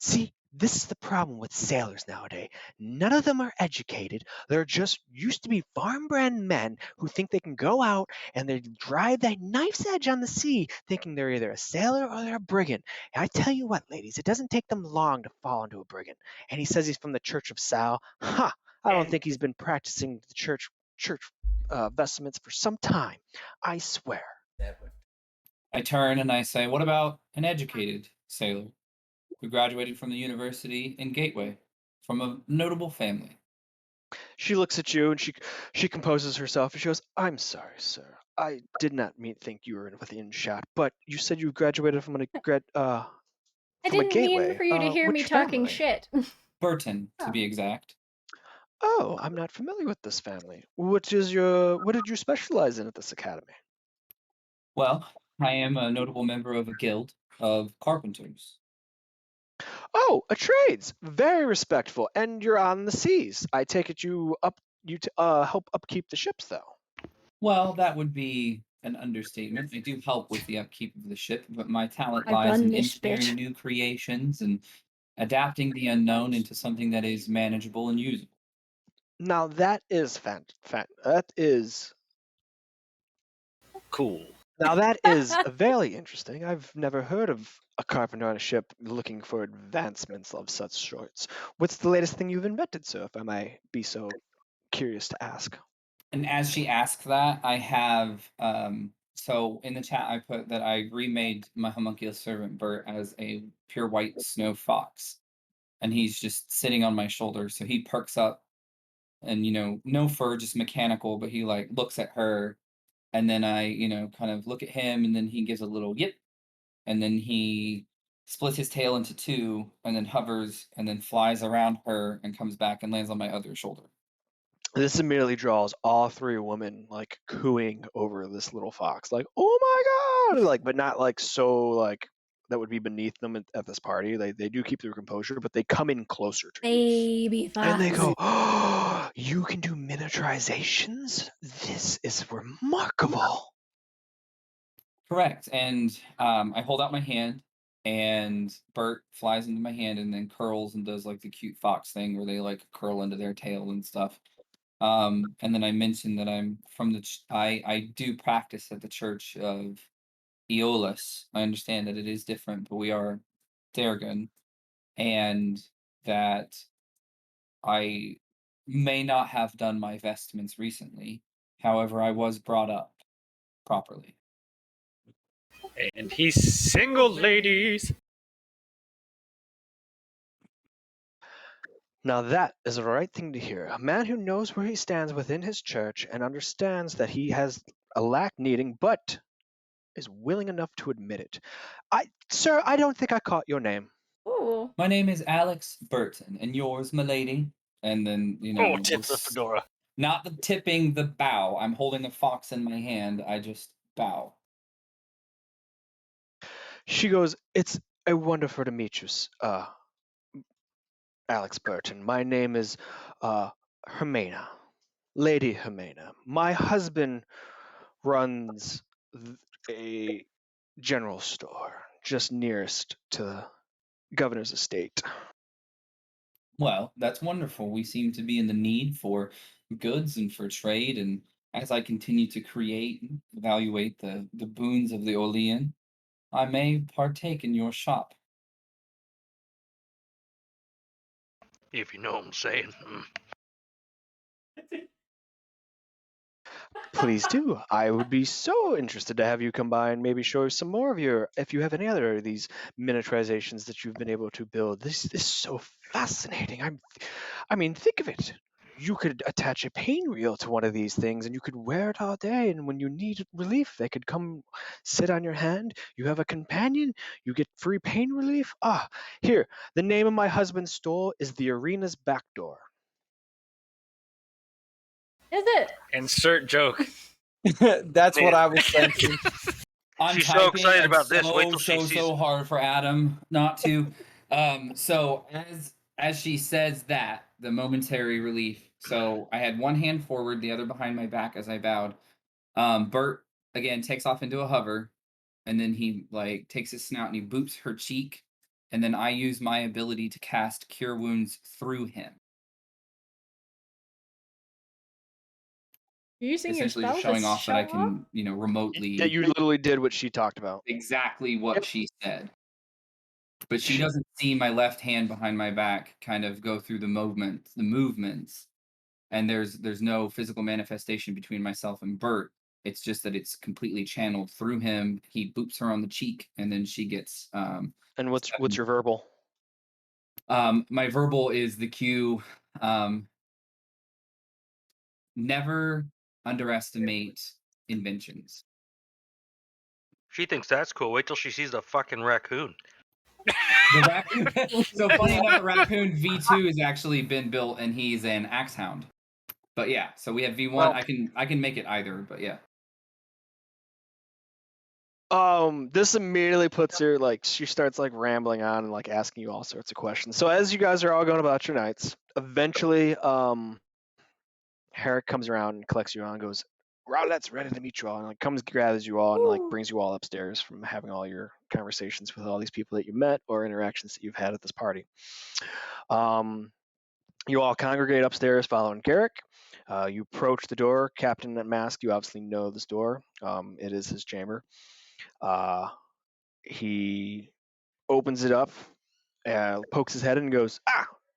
"See, this is the problem with sailors nowadays. None of them are educated. They're just used to be farm-bred men who think they can go out and they drive that knife's edge on the sea thinking they're either a sailor or they're a brigand. And I tell you what, ladies, it doesn't take them long to fall into a brigand." And he says he's from the Church of Sal. Ha! I don't think he's been practicing the church vestments for some time. I swear. I turn and I say, "What about an educated sailor who graduated from the university in Gateway from a notable family?" She looks at you and she composes herself and she goes, "I'm sorry, sir. I did not think you were within shot, but you said you graduated from I a didn't mean gateway. for you to hear me Which talking family?" shit. Burton, to Oh. be exact. "Oh, I'm not familiar with this family. What did you specialize in at this academy?" Well, I am a notable member of a guild of carpenters. "Oh, a trades. Very respectful. And you're on the seas. I take it you help upkeep the ships though." Well, that would be an understatement. I do help with the upkeep of the ship, but my talent I lies run in this engineering bitch. new creations and adapting the unknown into something that is manageable and usable. Now that is that is Cool. Now that is very interesting. I've never heard of a carpenter on a ship looking for advancements of such sorts. What's the latest thing you've invented, sir, if I may be so curious to ask? And as she asks that, I have so in the chat I put that I remade my homunculus servant Bert as a pure white snow fox. And he's just sitting on my shoulder. So he perks up and no fur, just mechanical, but he like looks at her and then I, kind of look at him and then he gives a little yip and then he splits his tail into two and then hovers and then flies around her and comes back and lands on my other shoulder. This immediately draws all three women like cooing over this little fox, like, "Oh my God!" Like, but not like so like that would be beneath them at this party. They do keep their composure, but they come in closer to you. Baby fox. And they go, "Oh, you can do miniaturizations? This is remarkable." Correct. And I hold out my hand and Bert flies into my hand and then curls and does like the cute fox thing where they like curl into their tail and stuff. And then I mentioned that I'm from I do practice at the Church of Aeolus. I understand that it is different, but we are Theragun, and that I may not have done my vestments recently. However, I was brought up properly. And he's single, ladies. Now that is the right thing to hear. A man who knows where he stands within his church and understands that he has a lack needing, but is willing enough to admit it. Sir, I don't think I caught your name. Ooh. My name is Alex Burton, and yours, milady. And then, Oh, tip the fedora. not the tipping, the bow. I'm holding a fox in my hand. I just bow. She goes, "It's a wonderful to meet you, Alex Burton. My name is Hermana, Lady Hermana. My husband runs a general store just nearest to the governor's estate." Well, that's wonderful. We seem to be in the need for goods and for trade. And as I continue to create and evaluate the boons of the Orlean, I may partake in your shop. If you know what I'm saying. Please do. I would be so interested to have you come by and maybe show us some more of your, if you have any other of these miniaturizations that you've been able to build. This is so fascinating. I mean, think of it. You could attach a pain reel to one of these things and you could wear it all day. And when you need relief, they could come sit on your hand. You have a companion. You get free pain relief. Here, the name of my husband's store is the Arena's Back Door. Is it? Insert joke. That's what I was thinking. I'm She's so typing, excited and about this. Wait till she so sees. hard for Adam not to. So as she says that, the momentary relief. So I had one hand forward, the other behind my back as I bowed. Bert again takes off into a hover, and then he like takes his snout and he boops her cheek, and then I use my ability to cast Cure Wounds through him. You're using your Essentially, spell just to showing off that I show off? can, remotely Yeah, you literally did what she talked about. exactly what Yep. she said. But she doesn't see my left hand behind my back kind of go through the movements, and there's no physical manifestation between myself and Bert. It's just that it's completely channeled through him. He boops her on the cheek, and then she gets. And what's your verbal? My verbal is the cue. Never underestimate inventions. She thinks that's cool. Wait till she sees the fucking raccoon. The raccoon. So funny enough, the raccoon V2 has actually been built, and he's an axe hound. But yeah, so we have V1. Well- I can make it either, but yeah. This immediately puts her like she starts like rambling on and like asking you all sorts of questions. So as you guys are all going about your nights, eventually Herrick comes around and collects you all and goes, "Raolet's ready to meet you all," and like comes gathers you all and like Ooh. brings you all upstairs from having all your conversations with all these people that you met or interactions that you've had at this party. You all congregate upstairs following Garrick. You approach the door. Captain Mask, you obviously know this door. It is his chamber. He opens it up, pokes his head in and goes,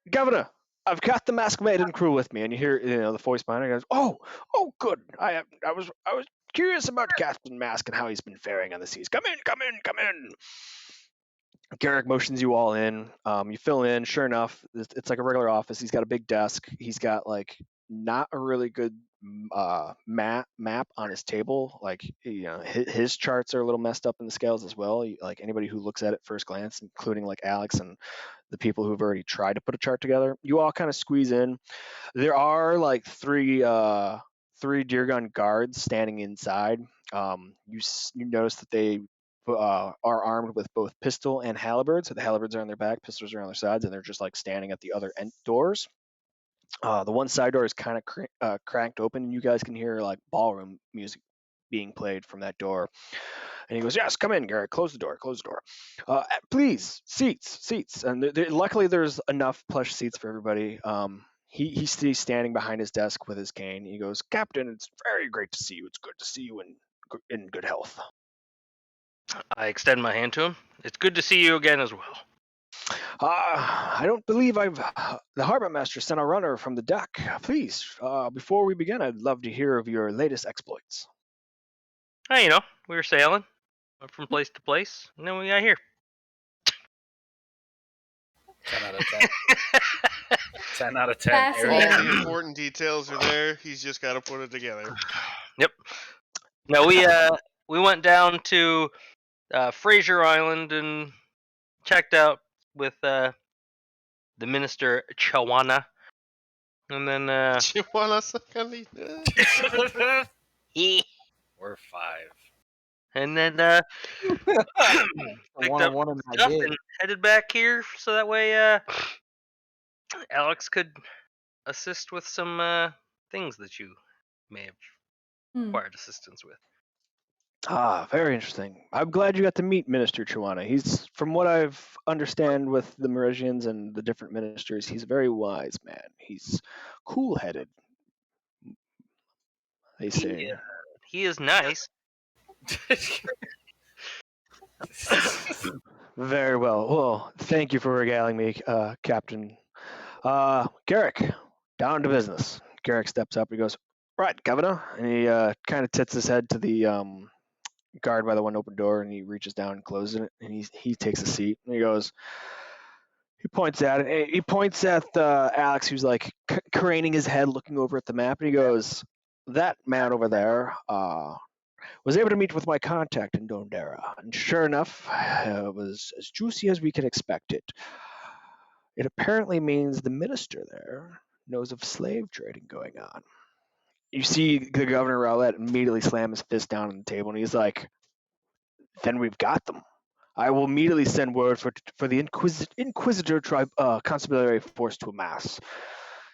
Governor, I've got the Masked Maiden crew with me." And you hear the voice behind her goes, oh, good. I was curious about Captain Mask and how he's been faring on the seas. Come in. Garrick motions you all in. You fill in. Sure enough, it's like a regular office. He's got a big desk. He's got like not a really good map on his table. Like his charts are a little messed up in the scales as well. Like anybody who looks at it first glance, including like Alex and the people who've already tried to put a chart together, you all kind of squeeze in. There are like three deer gun guards standing inside. You notice that they are armed with both pistol and halberds. So the halberds are on their back, pistols are on their sides, and they're just like standing at the other end doors. The one side door is kind of cracked open, and you guys can hear like ballroom music being played from that door. And he goes, "Yes, come in, Garrett. Close the door. Please, seats." And luckily, there's enough plush seats for everybody. He's standing behind his desk with his cane. He goes, "Captain, it's very great to see you. It's good to see you in good health." I extend my hand to him. It's good to see you again as well. I don't believe the harbor master sent a runner from the deck. Please, before we begin, I'd love to hear of your latest exploits. Hey, we were sailing, went from place to place, and then we got here. 10 out of 10. 10 out of 10. All Fascinating. the important details are there. All Fascinating. the important details are there. He's just got to put it together. Yep. No, we went down to Fraser Island and checked out with the minister Chawana, and then You want us to kind We're 5. and then The picked one I up wanted, I stuff did. and headed back here, so that way Alex could assist with some things that you may have Hmm. required assistance with. Ah, very interesting. I'm glad you got to meet Minister Chiwana. He's, from what I've understand with the Merisians and the different ministers, he's a very wise man. He's cool-headed, they say. He is nice. Very well. Well, thank you for regaling me, Captain. Garrick, down to business. Garrick steps up. He goes, "Right, Governor," and he kind of tits his head to the guard by the one open door, and he reaches down and closes it, and he takes a seat, and he goes. He points at it. He points at Alex, who's like craning his head, looking over at the map, and he goes, "That man over there was able to meet with my contact in Dondera, and sure enough, it was as juicy as we could expect it. It apparently means the minister there knows of slave trading going on." You see the Governor Raolet immediately slam his fist down on the table, and he's like, "Then we've got them. I will immediately send word for the Inquisitor constabulary force to amass.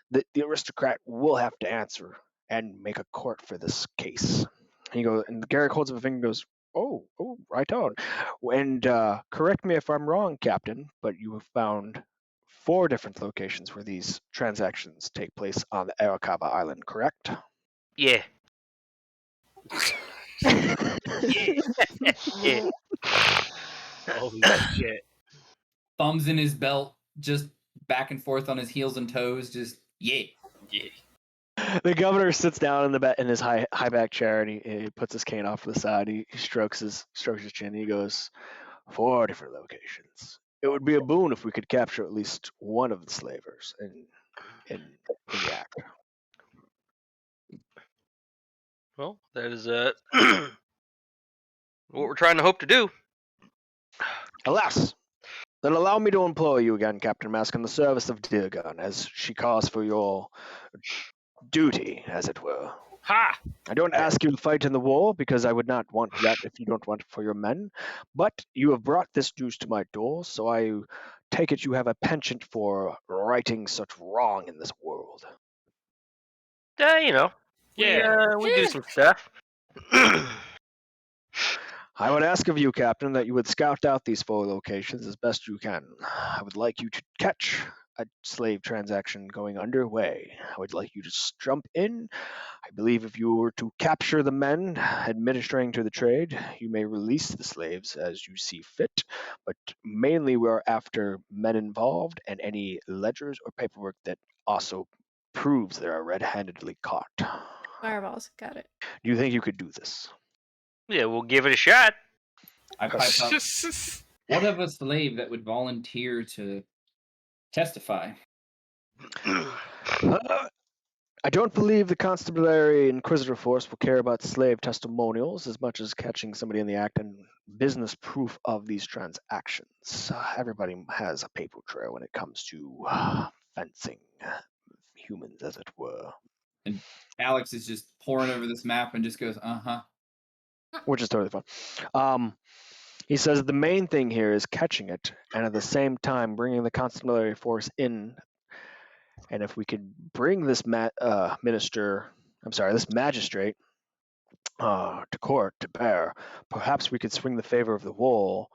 The aristocrat will have to answer and make a court for this case." He goes, and Garrick holds up a finger and goes, "Oh, right on. And correct me if I'm wrong, Captain, but you have found 4 different locations where these transactions take place on the Arakawa Island, correct?" Yeah. Yeah. Holy shit. Thumbs in his belt, just back and forth on his heels and toes, just yeah. Yeah. The governor sits down in his high back chair, and he puts his cane off to the side. He strokes his chin. He goes, 4 different locations. It would be a boon if we could capture at least one of the slavers in the act. Well, that is what we're trying to hope to do. Alas, then allow me to employ you again, Captain Mask, in the service of Dirgun, as she calls for your duty, as it were. Ha! I don't ask you to fight in the war, because I would not want that if you don't want it for your men, but you have brought this news to my door, so I take it you have a penchant for righting such wrong in this world. You know, Yeah. we do some stuff. I would ask of you, Captain, that you would scout out these 4 locations as best you can. I would like you to catch a slave transaction going underway. I would like you to jump in. I believe if you were to capture the men administering to the trade, you may release the slaves as you see fit, but mainly we're after men involved and any ledgers or paperwork that also proves they are red-handedly caught. Fireballs. Got it. Do you think you could do this? Yeah, we'll give it a shot. I pipe up. What of a slave that would volunteer to testify? I don't believe the constabulary inquisitor force will care about slave testimonials as much as catching somebody in the act and business proof of these transactions. Everybody has a paper trail when it comes to fencing humans, as it were. And Alex is just poring over this map and just goes, Which is totally fun. He says the main thing here is catching it, and at the same time bringing the constabulary force in. And if we could bring this this magistrate to court to bear, perhaps we could swing the favor of the wall,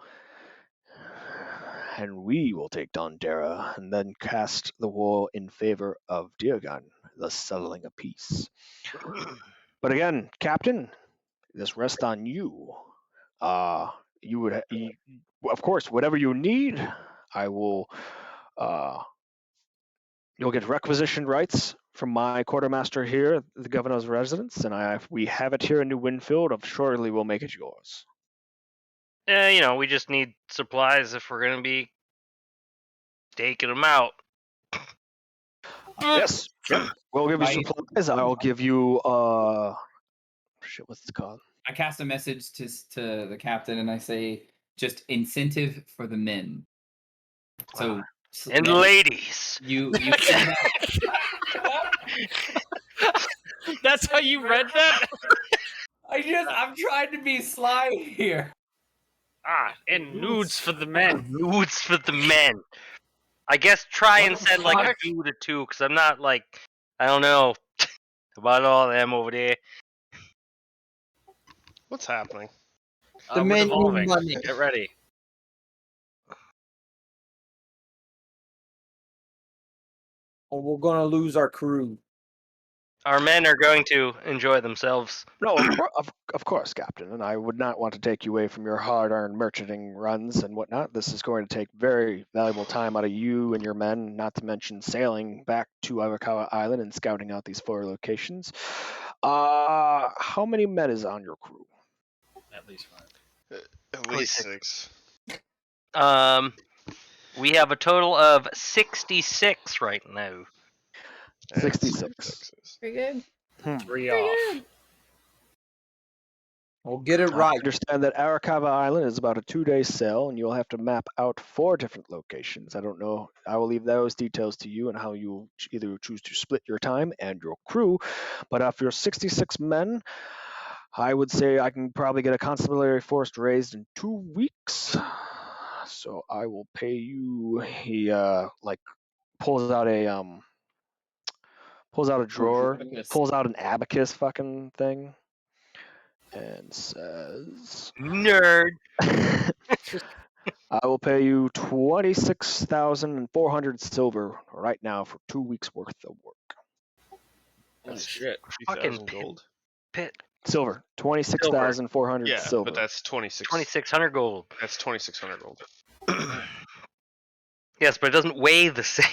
and we will take Dondera, and then cast the wall in favor of Dirgan, thus settling a peace. But again, Captain, this rests on you. Of course, whatever you need, I will. You'll get requisition rights from my quartermaster here at the governor's residence, and if we have it here in New Winfield, surely we'll make it yours. We just need supplies if we're gonna be taking them out. Yes. Yep. We'll give you Right. supplies. I'll give you shit. What's it called? I cast a message to the captain and I say, just incentive for the men. So And men, ladies. you see that That's how you read that? I'm trying to be sly here. And nudes for the men. Nudes for the men. I guess try What and the send like a fuck? dude or two, because I'm not like, I don't know about all them over there. What's happening? The We're men need devolving. money. Get ready. Or we're gonna lose our crew. Our men are going to enjoy themselves. No, of course, Captain. And I would not want to take you away from your hard-earned merchanting runs and whatnot. This is going to take very valuable time out of you and your men, not to mention sailing back to Iwakawa Island and scouting out these 4 locations. How many men is on your crew? At least 5. At least 6. We have a total of 66 right now. 66. Pretty good. 3 Pretty off. good. We'll get it I right. understand that Arakawa Island is about a 2-day sail, and you'll have to map out 4 different locations. I don't know. I will leave those details to you and how you either choose to split your time and your crew. But after 66 men, I would say I can probably get a constabulary force raised in 2 weeks. So I will pay you. He pulls out a drawer, pulls out an abacus fucking thing, and says, Nerd. I will pay you 26,400 silver right now for 2 weeks worth of work. Holy shit. 3,000 gold. Pit. Silver, 26,400 Yeah, silver. but that's 26. 2,600 gold. That's 2,600 gold. Yes, but it doesn't weigh the same.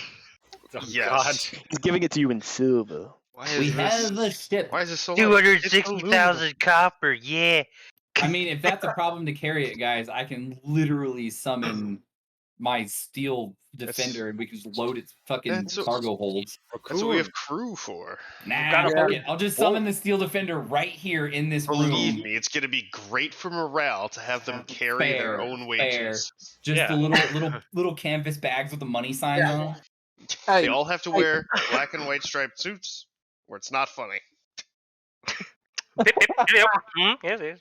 Oh, Yes. He's giving it to you in silver. Why is We this? have a ship. Why is this so light? It's 260,000 copper, yeah. I mean, if that's a problem to carry it, guys, I can literally summon my steel defender and we can just load its fucking That's so- cargo holds. That's what we have crew for. Nah, gotta fuck hold- it. I'll just summon the steel defender right here in this Believe room. me, it's going to be great for morale to have them carry their Fair, own wages. Just Yeah. the little canvas bags with the money signs on them. Hey, They all have to wear black and white striped suits, or it's not funny. Pip, pip, pip, pip. Yes, yes.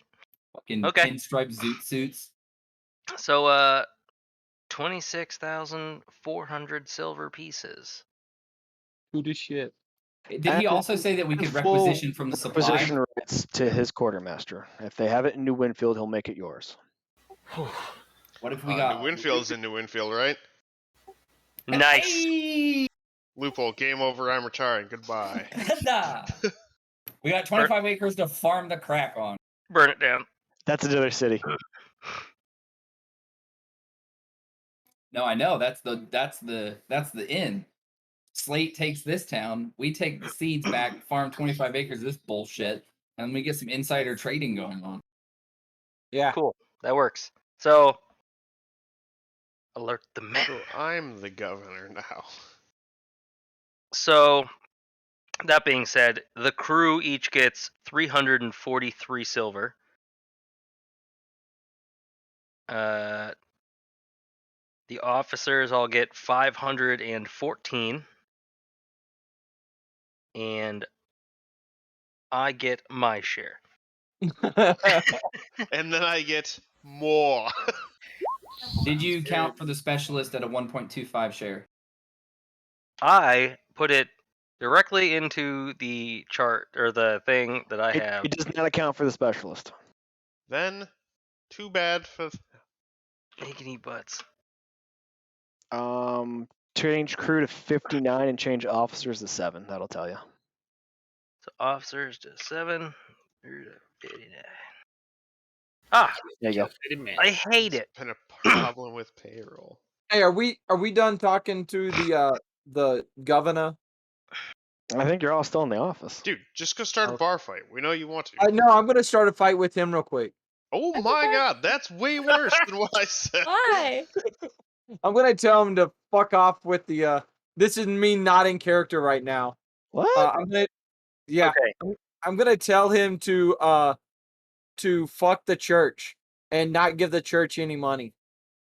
Fucking Okay. pinstripe zoot suits. So, 26,400 silver pieces. who the shit? Did he also say that we could Full requisition from the supply? Requisition rights to his quartermaster. If they have it in New Winfield, he'll make it yours. What if we got New Winfield's in New Winfield, right? Nice. Hey! Loophole, game over, I'm retiring, goodbye. Nah. We got 25 acres to farm the crap on. Burn it down. That's another city. No, I know that's the end. Slate takes this town. We take the seeds back, farm 25 acres of this bullshit, and we get some insider trading going on. Yeah. Cool. That works. So, alert the men. So I'm the governor now. So, that being said, the crew each gets 343 silver. The officers all get 514. And I get my share. And then I get more. Did you count for the specialist at a 1.25 share? I put it directly into the chart or the thing that I have. It does not account for the specialist. Then, too bad for. Agony butts. Change crew to 59 and change officers to 7. That'll tell you. So officers to 7. 59. Ah, There you go. I hate it. Been a problem with payroll. Hey, are we done talking to the governor? I think you're all still in the office. Dude, just go start a Okay. bar fight. We know you want to. I know. I'm gonna start a fight with him real quick. Oh That's my okay. god, that's way worse than what I said. Why? I'm gonna tell him to fuck off with the. This is me not in character right now. What? I'm gonna. Yeah. Okay. I'm gonna tell him to fuck the church and not give the church any money.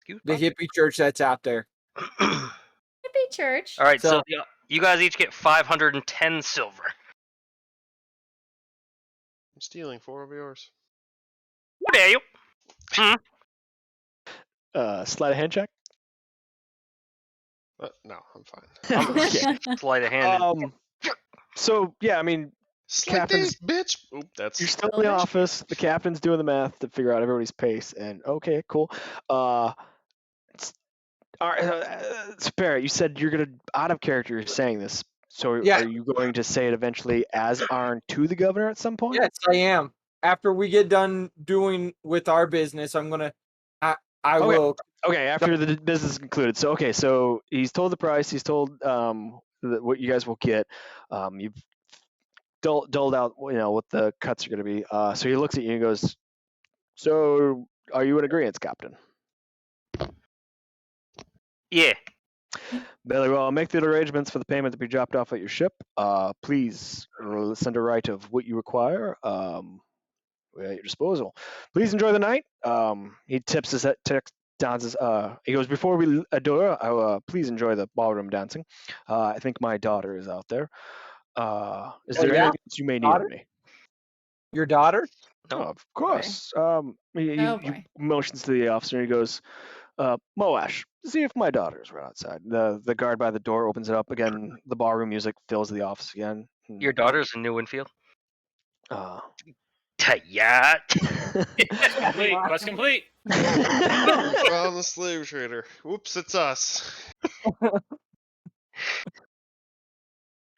Excuse The me. hippie church that's out there. All Hippie church. right, so So- you guys each get 510 silver. I'm stealing 4 of yours. What are you? Sleight of hand check. No, I'm fine. Okay. Sleight of hand. So yeah, I mean, Slick Captain's- days, bitch. Oop, that's you're still in the office. The captain's doing the math to figure out everybody's pace, and okay, cool. Barrett, you said you're gonna out of character. You're saying this, so Yeah. are you going to say it eventually as Arn to the governor at some point? Yes, I am. After we get done doing with our business, I'm gonna. I Okay. will. Okay, after the business is concluded. So okay, so he's told the price. He's told what you guys will get. You've doled out, what the cuts are going to be. So he looks at you and goes, "So are you in agreement, Captain?" Yeah. Very well. I'll make the arrangements for the payment to be dropped off at your ship. Please send a right of what you require. We're at your disposal. Please enjoy the night. He tips his dances. He goes, before we adore, please enjoy the ballroom dancing. I think my daughter is out there. Is there yeah? anything else you may need of Daughter? me? Your daughter? No. Of course. He Oh, boy. motions to the officer and he goes, Moash, see if my daughter is right outside. The guard by the door opens it up again. The ballroom music fills the office again. Your daughter's in New Winfield? Uh, Tayat. Complete. Quest complete. Found the slave trader. Whoops, it's us.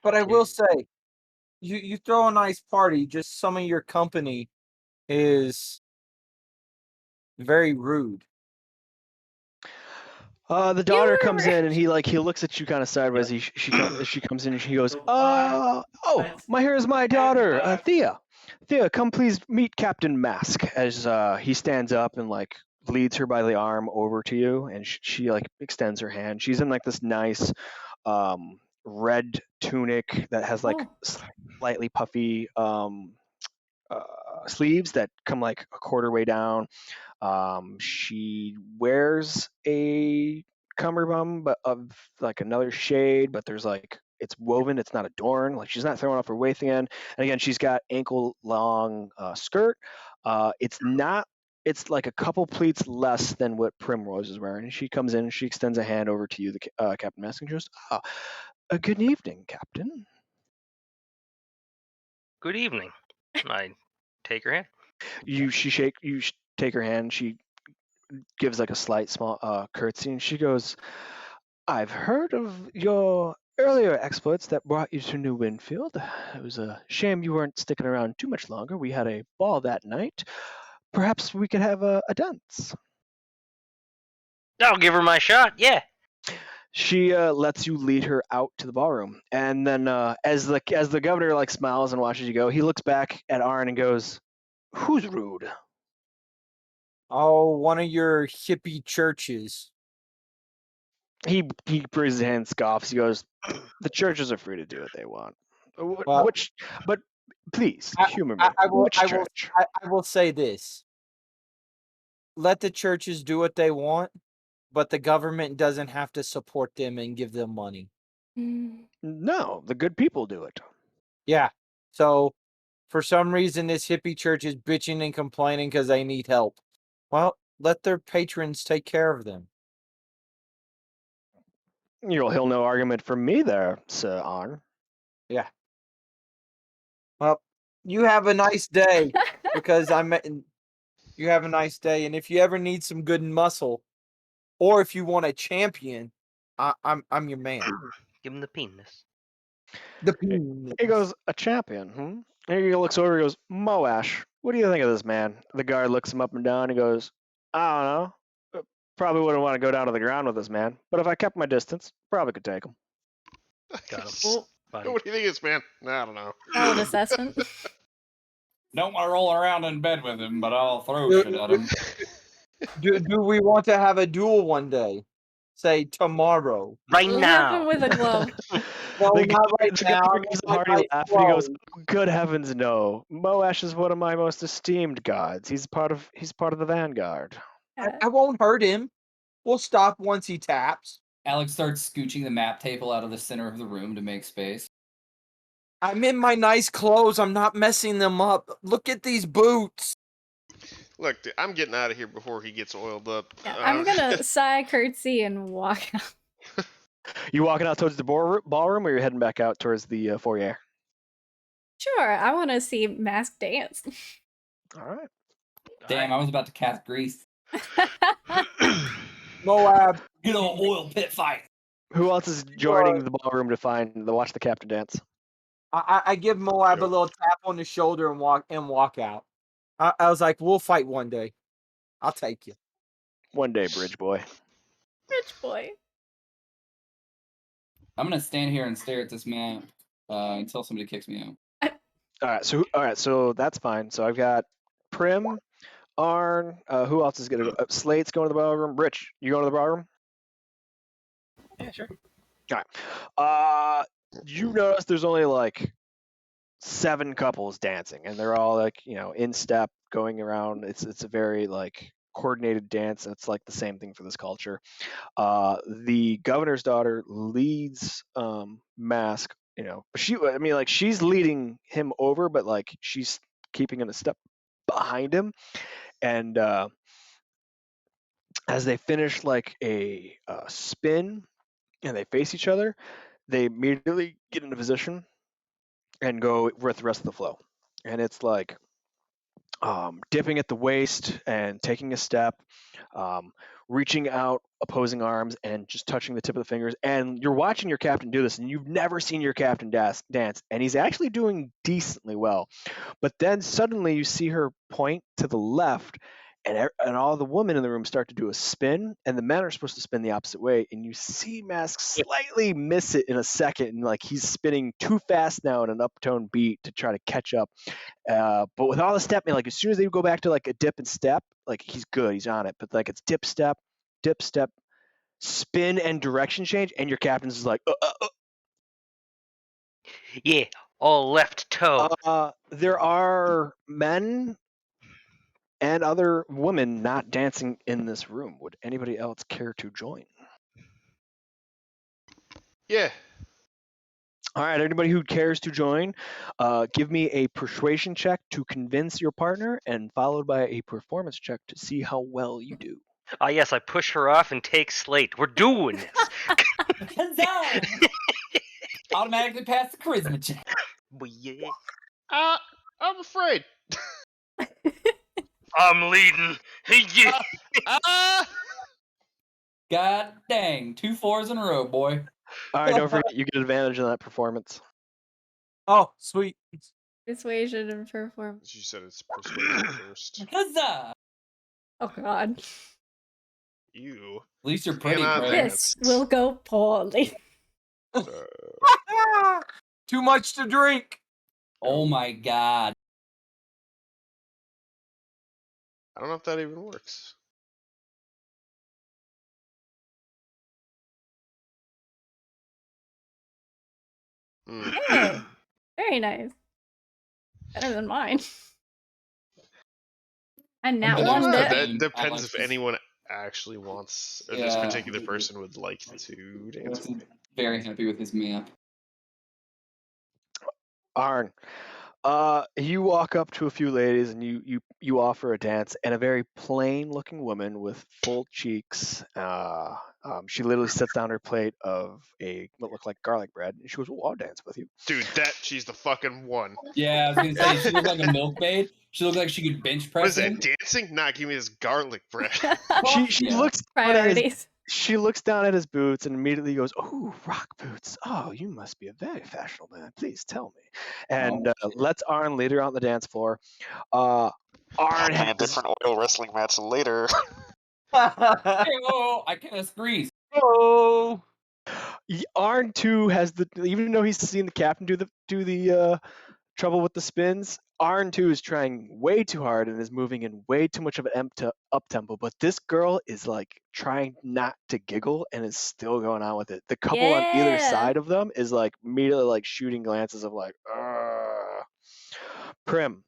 But I will say, you throw a nice party. Just some of your company is very rude. The daughter were comes right. in and he looks at you kind of sideways. She comes in and she goes, oh, here's my daughter, Thea. Thea, come please meet Captain Mask. As he stands up and leads her by the arm over to you, and she extends her hand. She's in this nice red tunic that has Oh. slightly puffy sleeves that come a quarter way down. She wears a cummerbund, but of another shade, but there's it's woven, it's not adorned. She's not throwing off her waist again. And again, she's got ankle long skirt. It's a couple pleats less than what Primrose is wearing. And she comes in and she extends a hand over to you, the Captain Mask, and she goes, good evening, Captain. Good evening. I take her hand. You take her hand. She gives a slight small curtsy, and she goes, I've heard of your earlier exploits that brought you to New Winfield. It was a shame you weren't sticking around too much longer. We had a ball that night. Perhaps we could have a dance. I'll give her my shot. Yeah. She lets you lead her out to the ballroom, and then as the governor smiles and watches you go, he looks back at Arn and goes, "Who's rude?" Oh, one of your hippie churches. He raises his hand, scoffs. He goes, "The churches are free to do what they want." Well, But please humor me. I will. Which church? I will say this: let the churches do what they want, but the government doesn't have to support them and give them money. No, the good people do it. Yeah. So, for some reason, this hippie church is bitching and complaining because they need help. Well, let their patrons take care of them. You'll hear no argument from me there, Sir Arn. Yeah. Well, you have a nice day because you have a nice day, and if you ever need some good muscle, or if you want a champion, I'm your man. Give him the penis. The penis. He goes, a champion, And he looks over, he goes, Moash, what do you think of this man? The guard looks him up and down, he goes, I don't know. Probably wouldn't want to go down to the ground with this man, but if I kept my distance, probably could take him. Got him. What do you think it's, man? I don't know. Valid assessment. Don't want to roll around in bed with him, but I'll throw shit at him. Do we want to have a duel one day? say tomorrow. Right Slap now. him with a glove. No, The not right the now. governor I mean, gives a like, hearty right laugh and he goes, close. "Good heavens, no! Moash is one of my most esteemed gods. He's part of the vanguard." I won't hurt him. We'll stop once he taps. Alex starts scooching the map table out of the center of the room to make space. I'm in my nice clothes. I'm not messing them up. Look at these boots. Look, I'm getting out of here before he gets oiled up. Yeah, I'm gonna sigh, curtsy, and walk out. You walking out towards the ballroom, or you're heading back out towards the foyer? Sure, I want to see masked dance. All right. Damn, I was about to cast grease. Moab. Get an oil pit fight. Who else is joining the ballroom to watch the captain dance? I give Moab a Yep. little tap on the shoulder and walk out. I was like, we'll fight one day. I'll take you. One day, Bridge Boy. Rich boy. I'm gonna stand here and stare at this map until somebody kicks me out. All right, so that's fine. So I've got Prim, Arn. Who else is gonna go? Slate's going to the ballroom. Rich, you going to the ballroom? Yeah, sure. All right. You notice there's only like 7 couples dancing, and they're all like, in step, going around. It's a very like coordinated dance. It's like the same thing for this culture. The governor's daughter leads Mask. She's leading him over, but like she's keeping him a step behind him. And as they finish like a spin and they face each other, they immediately get into position and go with the rest of the flow. And it's like dipping at the waist and taking a step, reaching out opposing arms and just touching the tip of the fingers. And you're watching your captain do this, and you've never seen your captain dance, and he's actually doing decently well. But then suddenly you see her point to the left, and all the women in the room start to do a spin, and the men are supposed to spin the opposite way, and you see Mask slightly miss it in a second, and like he's spinning too fast now in an uptone beat to try to catch up. But with all the stepping, like as soon as they go back to like a dip and step, like he's good, he's on it. But like it's dip, step, spin, and direction change, and your captain's is like, Yeah, all left toe. there are men and other women not dancing in this room. Would anybody else care to join? Yeah. All right, anybody who cares to join, give me a persuasion check to convince your partner, and followed by a performance check to see how well you do. Ah, yes, I push her off and take Slate. We're doing this. Huzzah! Automatically pass the charisma check. But yeah. I'm afraid. I'm leading. Yeah. God dang, 2 4s in a row, boy. All right, don't forget you get advantage on that performance. Oh, sweet. Persuasion and performance. She said it's persuasion first. Huzzah! Oh god. You. At least you're pretty, Cannot right? dance. This will go poorly. Too much to drink. Oh my god. I don't know if that even works. Hey, very nice. Better than mine. And now I I don't don't one know. that- bit. That depends like if this. anyone actually wants, or this Yeah. particular person would like to dance. Alex is very happy with his map. Arn, you walk up to a few ladies and you offer a dance, and a very plain-looking woman with full cheeks. She literally sets down her plate of what looked like garlic bread, and she goes, "Oh, I'll dance with you." Dude, she's the fucking one. Yeah, I was gonna say, she looked like a milkmaid. She looked like she could bench What press is it, him. dancing? Nah, give me this garlic bread. She Yeah. looks down at his, Priorities. she looks down at his boots and immediately goes, "Oh, rock boots! Oh, you must be a very fashionable man. Please tell me." And lets Arn lead her out on the dance floor. Arn Having a has different oil wrestling match later. Oh, I cast grease. Oh. Arn too has even though he's seen the captain do the trouble with the spins, Arn too is trying way too hard and is moving in way too much of an up tempo, but this girl is like trying not to giggle and is still going on with it. The couple on either Yeah. side of them is like immediately like shooting glances of like, Prim,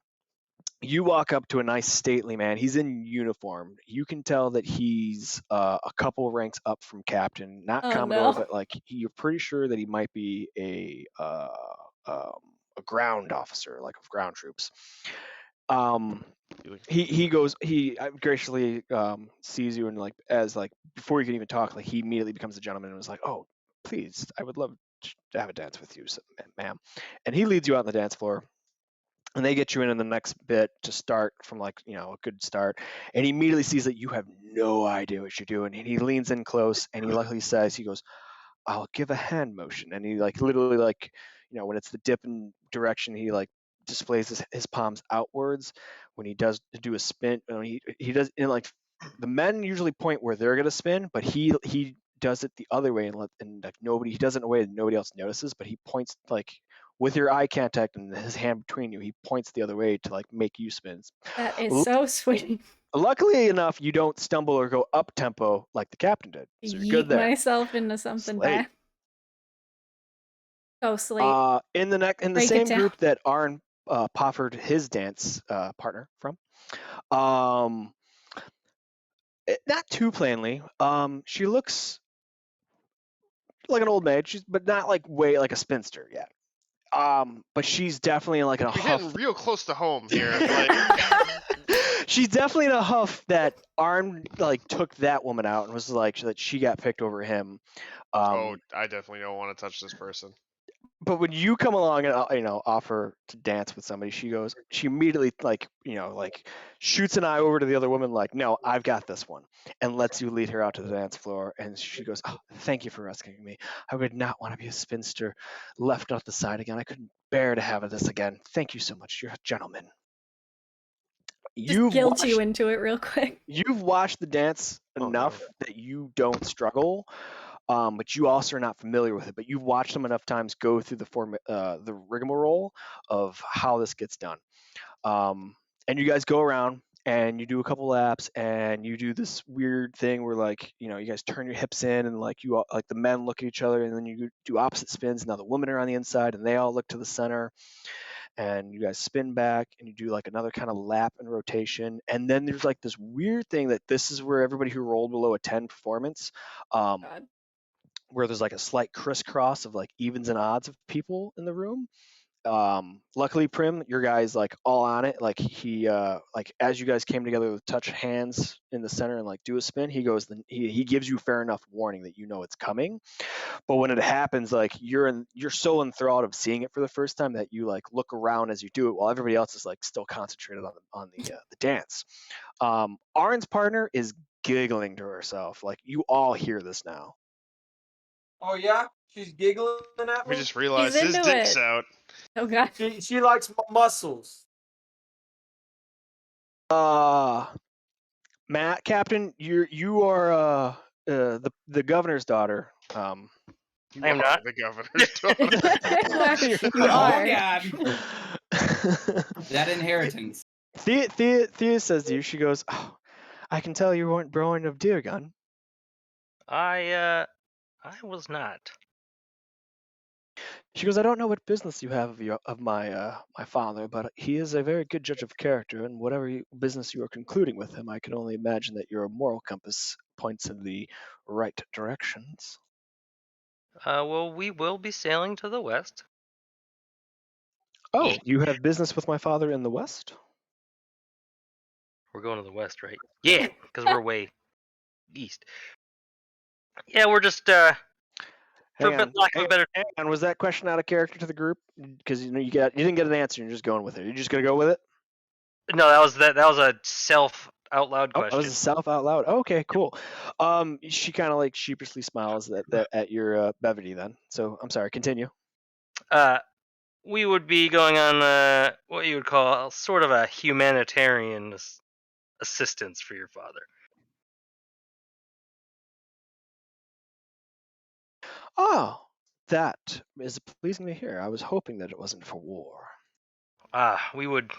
you walk up to a nice stately man. He's in uniform. You can tell that he's a couple ranks up from captain, not Oh, commodore, no. but like you're pretty sure that he might be a ground officer, like of ground troops. He goes, he graciously sees you and like as like before you can even talk, like he immediately becomes a gentleman and was like, oh, please, I would love to have a dance with you, ma'am. And he leads you out on the dance floor. And they get you in the next bit to start from like, you know, a good start. And he immediately sees that you have no idea what you're doing. And he leans in close and he luckily says, he goes, I'll give a hand motion. And he like literally like, you know, when it's the dip in direction, he like displays his palms outwards. When he does do a spin, he does in like the men usually point where they're gonna spin, but he does it the other way and like nobody, he does it in a way that nobody else notices, but he points like with your eye contact and his hand between you, he points the other way to like make you spin. That is so sweet. Luckily enough, you don't stumble or go up tempo like the captain did, so you're good Yeet there. myself into something Slate. bad. Go Slate. In the Break it same down. group that Arn proffered his dance partner from, not too plainly. She looks like an old maid, but not like way like a spinster yet. But she's definitely in like a You're huff. hitting real close to home here. Like, She's definitely in a huff that Arn like took that woman out and was like that she got picked over him. oh, I definitely don't want to touch this person. But when you come along and you know offer to dance with somebody, she immediately like you know like shoots an eye over to the other woman like, no, I've got this one, and lets you lead her out to the dance floor. And she goes, oh, thank you for rescuing me. I would not want to be a spinster left off the side again. I couldn't bear to have this again. Thank you so much. You're a gentleman. Just guilt you into it real quick. You've watched the dance enough that you don't struggle. But you also are not familiar with it. But you've watched them enough times go through the rigmarole of how this gets done. And you guys go around and you do a couple laps and you do this weird thing where like you know you guys turn your hips in and like you all, like the men look at each other and then you do opposite spins. Now the women are on the inside and they all look to the center. And you guys spin back and you do like another kind of lap and rotation. And then there's like this weird thing that this is where everybody who rolled below a 10 performance. Where there's like a slight crisscross of like evens and odds of people in the room. Luckily, Prim, your guy's like all on it. Like he, like as you guys came together to touch hands in the center and like do a spin, he goes, he gives you fair enough warning that you know it's coming. But when it happens, like you're so enthralled of seeing it for the first time that you like look around as you do it while everybody else is like still concentrated on the dance. Arn's partner is giggling to herself. Like you all hear this now. Oh yeah, she's giggling at We me. just realized He's his into dick's it. out. Oh god. She likes my muscles. Matt, Captain, you are the governor's daughter. You I am are not. the governor's daughter. You are. Oh god. That inheritance. Thea says to you, she goes, oh, I can tell you weren't born of deer gun. I was not. She goes, I don't know what business you have of my father, but he is a very good judge of character, and whatever business you are concluding with him, I can only imagine that your moral compass points in the right directions. Well, we will be sailing to the west. Oh, East. you have business with my father in the west? We're going to the west, right? Yeah, because we're way east. Yeah, we're just for lack of a better. Hang on, was that question out of character to the group? Because you didn't get an answer, you're just going with it. You're just gonna go with it? No, that was a self out loud Oh, question. that was a self out loud. Okay, cool. She kind of like sheepishly smiles at your brevity then. So I'm sorry. Continue. We would be going on what you would call sort of a humanitarian assistance for your father. Oh, that is pleasing to hear. I was hoping that it wasn't for war. We would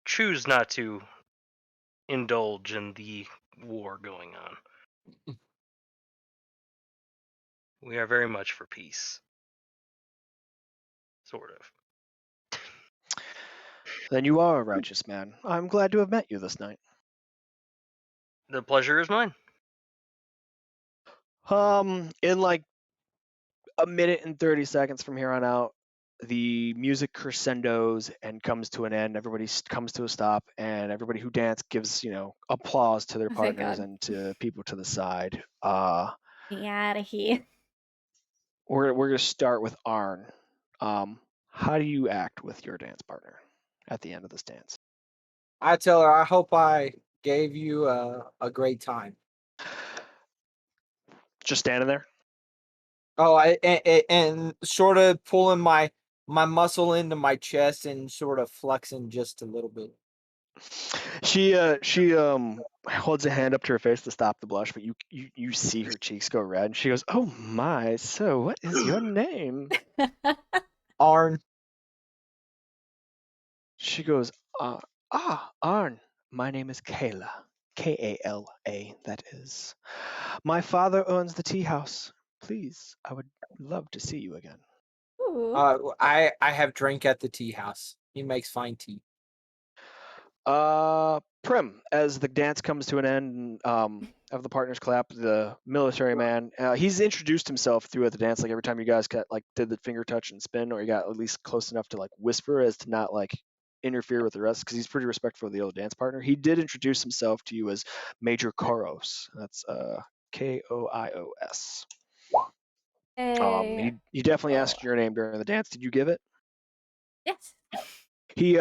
choose not to indulge in the war going on. We are very much for peace. Sort of. Then you are a righteous man. I'm glad to have met you this night. The pleasure is mine. In like a minute and 30 seconds from here on out, the music crescendos and comes to an end. Everybody comes to a stop, and everybody who danced gives, applause to their Oh, thank partners God. and to people to the side. Get out of here. We're gonna start with Arn. How do you act with your dance partner at the end of this dance? I tell her, I hope I gave you a great time. Just standing there? Oh, and sort of pulling my muscle into my chest and sort of flexing just a little bit. She holds a hand up to her face to stop the blush, but you see her cheeks go red, and she goes, "Oh my! So what is your name?" Arn. She goes, Arn. My name is Kayla. Kala, that is. My father owns the tea house. Please, I would love to see you again. Ooh. I have drink at the tea house. He makes fine tea. Prim, as the dance comes to an end, of the partners clap, the military man, he's introduced himself throughout the dance. Like every time you guys did the finger touch and spin, or you got at least close enough to whisper as to not interfere with the rest, because he's pretty respectful of the other dance partner. He did introduce himself to you as Major Koros. That's Koios. Hey. He definitely asked your name during the dance. Did you give it? Yes. He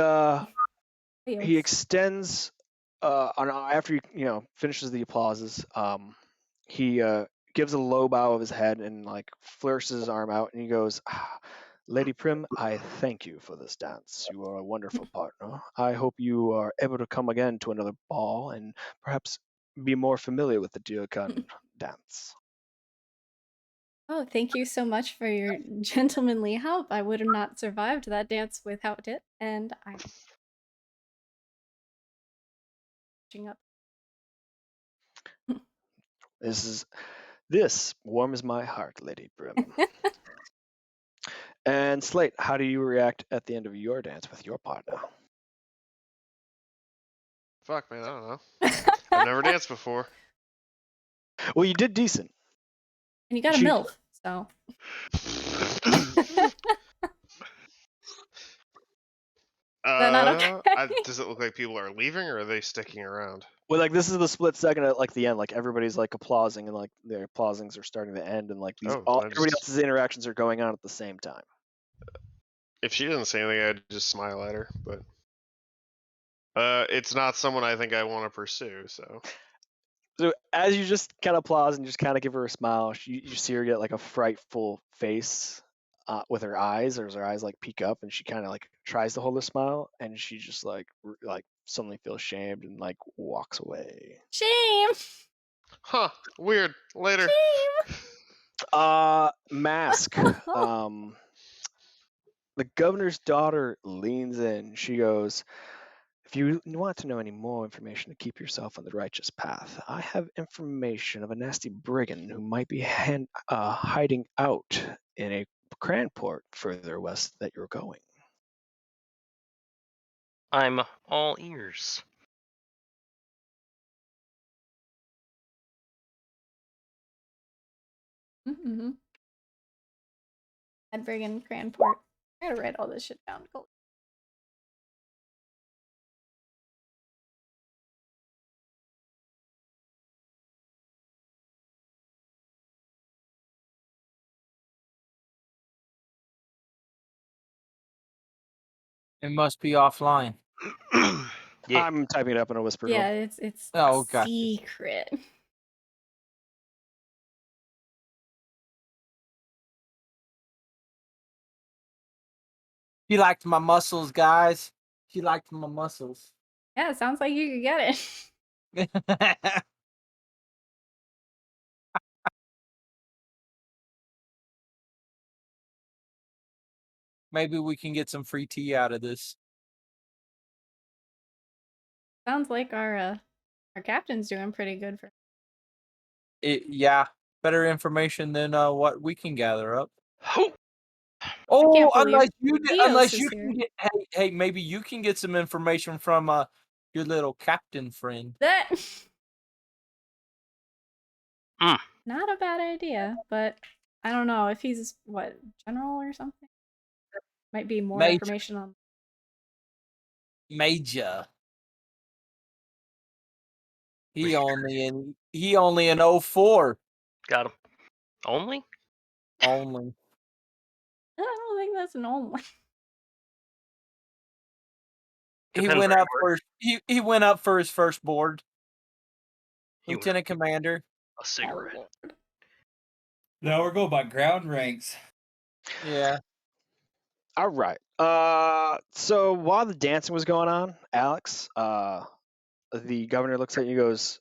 Yes. he extends after he finishes the applauses. He gives a low bow of his head and flourishes his arm out, and he goes, Lady Prim, I thank you for this dance. You are a wonderful partner. I hope you are able to come again to another ball and perhaps be more familiar with the Diokan dance. Oh, thank you so much for your gentlemanly help. I would have not survived that dance without it, and I'm up. This warms my heart, Lady Prim. And Slate, how do you react at the end of your dance with your partner? Fuck, man, I don't know. I've never danced before. Well, you did decent. And you got a MILF, so. Not okay? Does it look like people are leaving, or are they sticking around? Well, this is the split second at the end. Everybody's applauding, and their applausings are starting to end, and everybody else's interactions are going on at the same time. If she doesn't say anything, I'd just smile at her. But it's not someone I think I want to pursue. So as you just kind of applause and just kind of give her a smile, you see her get a frightful face with her eyes, or her eyes peek up, and she kind of tries to hold a smile, and she just suddenly feels shamed and walks away. Shame. Huh? Weird. Later. Shame. Mask. The governor's daughter leans in. She goes, if you want to know any more information to keep yourself on the righteous path, I have information of a nasty brigand who might be hiding out in a cranport further west that you're going. I'm all ears. Mm-hmm. Edbriggan, Cranport. I gotta write all this shit down. Cool. It must be offline. Yeah. I'm typing it up in a whisper. Yeah, it's okay. Secret. He liked my muscles, guys. He liked my muscles. Yeah, it sounds like you could get it. Maybe we can get some free tea out of this. Sounds like our captain's doing pretty good for. Yeah, better information than what we can gather up. Ho! Oh, can't believe unless Theos you is can here. get hey, maybe you can get some information from your little captain friend. That Mm. not a bad idea, but I don't know if he's what general or something. Might be more Major. information on. Major. He only in 04 Got him. Only? only. I don't think that's an old one. He Depends went where up you work. first. He went up for his first board. He went Lieutenant Commander. a Oh, cigarette. Lord. No, we're going by ground ranks. Yeah. All right. So while the dancing was going on, Alex, the governor looks at you and goes,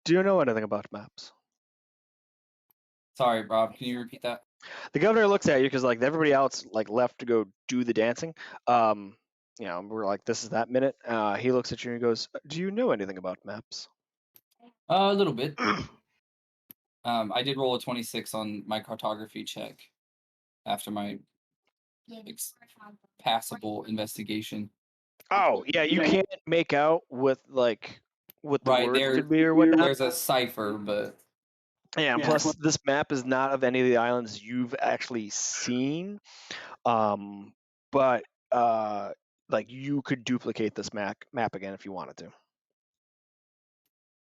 "Do you know anything about maps?" Sorry, Rob. Can you repeat that? The governor looks at you because like everybody else like left to go do the dancing. We're like, this is that minute. He looks at you and he goes, "Do you know anything about maps?" A little bit. I did roll a 26 on my cartography check after my passable investigation. Oh yeah, you can't make out what the Right words there, could be or whatnot. there's a cipher, but Yeah, and plus this map is not of any of the islands you've actually seen. But like you could duplicate this map again if you wanted to.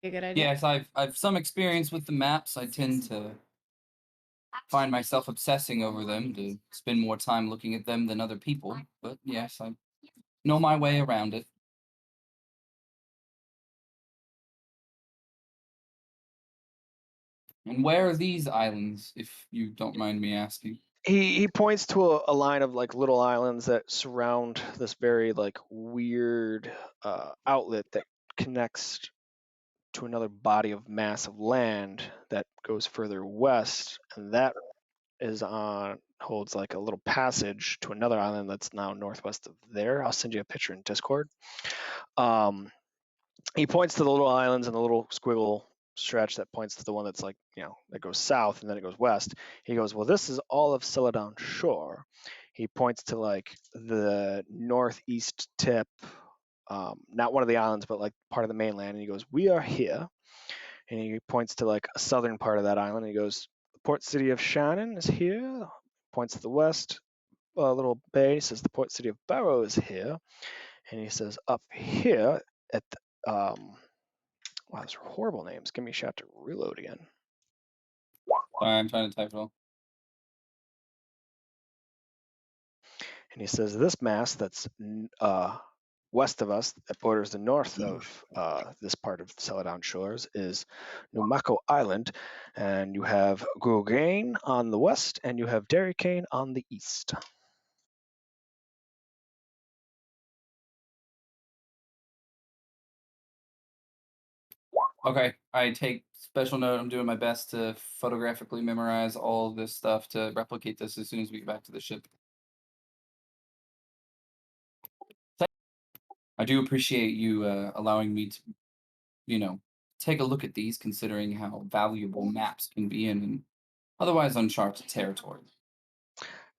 A good idea. yes, I've some experience with the maps. I tend to find myself obsessing over them to spend more time looking at them than other people. But yes, I know my way around it. And where are these islands, if you don't mind me asking? He points to a line of like little islands that surround this very like weird outlet that connects to another body of massive land that goes further west, and that is on holds like a little passage to another island that's now northwest of there. I'll send you a picture in Discord. He points to the little islands and the little squiggle stretch that points to the one that's like, that goes south and then it goes west. He goes, well, this is all of Celadon Shore. He points to like the northeast tip, not one of the islands, but like part of the mainland. And he goes, we are here. And he points to like a southern part of that island. And he goes, the port city of Shannon is here. Points to the west, a little bay. He says, the port city of Barrow is here. And he says, up here at the, wow, those are horrible names. Give me a shot to reload again. Sorry, I'm trying to type it all. And he says, this mass that's west of us, that borders the north of this part of Celadon Shores, is Numako Island. And you have Gurgain on the west, and you have Derricane on the east. Okay, I take special note. I'm doing my best to photographically memorize all of this stuff to replicate this as soon as we get back to the ship. I do appreciate you allowing me to, take a look at these, considering how valuable maps can be in otherwise uncharted territory.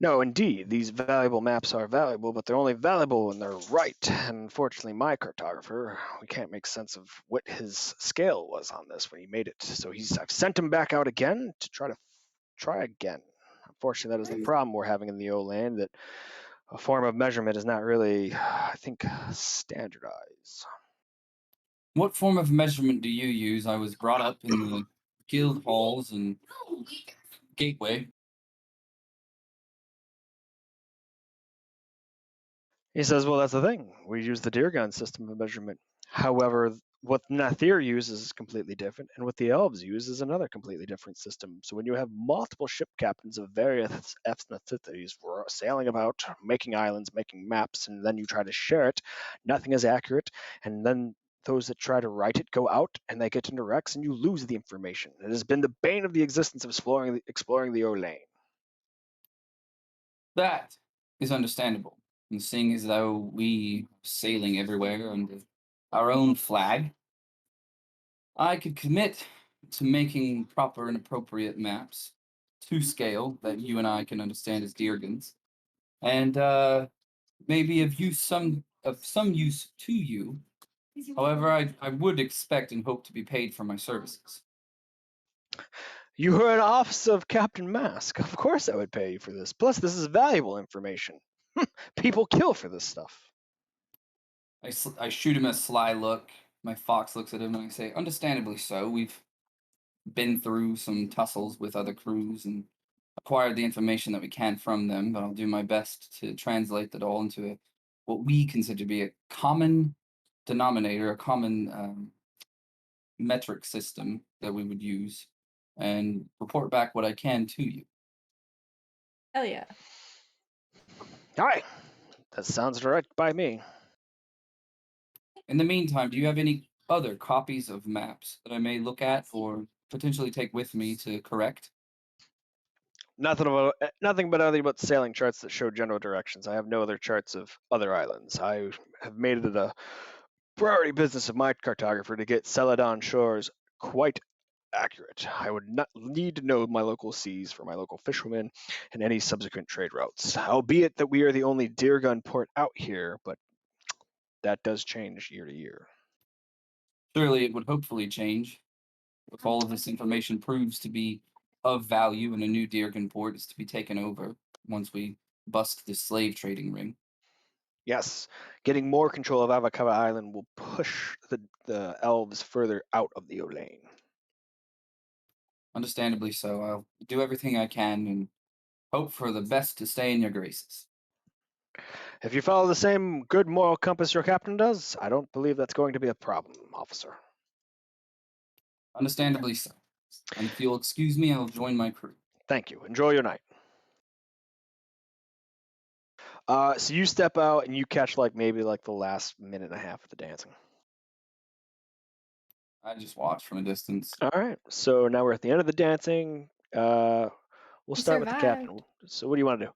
No, indeed, these valuable maps are valuable, but they're only valuable when they're right. And unfortunately, my cartographer, we can't make sense of what his scale was on this when he made it. So I've sent him back out again to try again. Unfortunately, that is the problem we're having in the old land, that a form of measurement is not really, I think, standardized. What form of measurement do you use? I was brought up in the guild halls and gateway. He says, well, that's the thing. We use the deer gun system of measurement. However, what Nathir uses is completely different, and what the elves use is another completely different system. So when you have multiple ship captains of various ethnicities sailing about, making islands, making maps, and then you try to share it, nothing is accurate, and then those that try to write it go out and they get into wrecks and you lose the information. It has been the bane of the existence of exploring the Olane. That is understandable. And seeing as though we are sailing everywhere under our own flag, I could commit to making proper and appropriate maps to scale that you and I can understand as Deergans, and maybe of some use to you. However, I would expect and hope to be paid for my services. You are an officer of Captain Mask. Of course I would pay you for this. Plus, this is valuable information. People kill for this stuff. I shoot him a sly look. My fox looks at him and I say, understandably so. We've been through some tussles with other crews and acquired the information that we can from them, but I'll do my best to translate that all into what we consider to be a common denominator, a common metric system that we would use, and report back what I can to you. Hell yeah. All right. That sounds right by me. In the meantime, do you have any other copies of maps that I may look at or potentially take with me to correct? Nothing but other but sailing charts that show general directions. I have no other charts of other islands. I have made it a priority business of my cartographer to get Celadon shores quite accurate. I would not need to know my local seas for my local fishermen and any subsequent trade routes. Albeit that we are the only deer gun port out here, but that does change year to year. Surely it would hopefully change if all of this information proves to be of value and a new Deergan port is to be taken over once we bust this slave trading ring. Yes, getting more control of Avakava Island will push the elves further out of the Olane. Understandably so. I'll do everything I can and hope for the best to stay in your graces. If you follow the same good moral compass your captain does, I don't believe that's going to be a problem, officer. Understandably so. And if you'll excuse me, I'll join my crew. Thank you. Enjoy your night. So you step out and you catch maybe the last minute and a half of the dancing. I just watch from a distance. All right. So now we're at the end of the dancing. We'll start with the captain. So what do you want to do?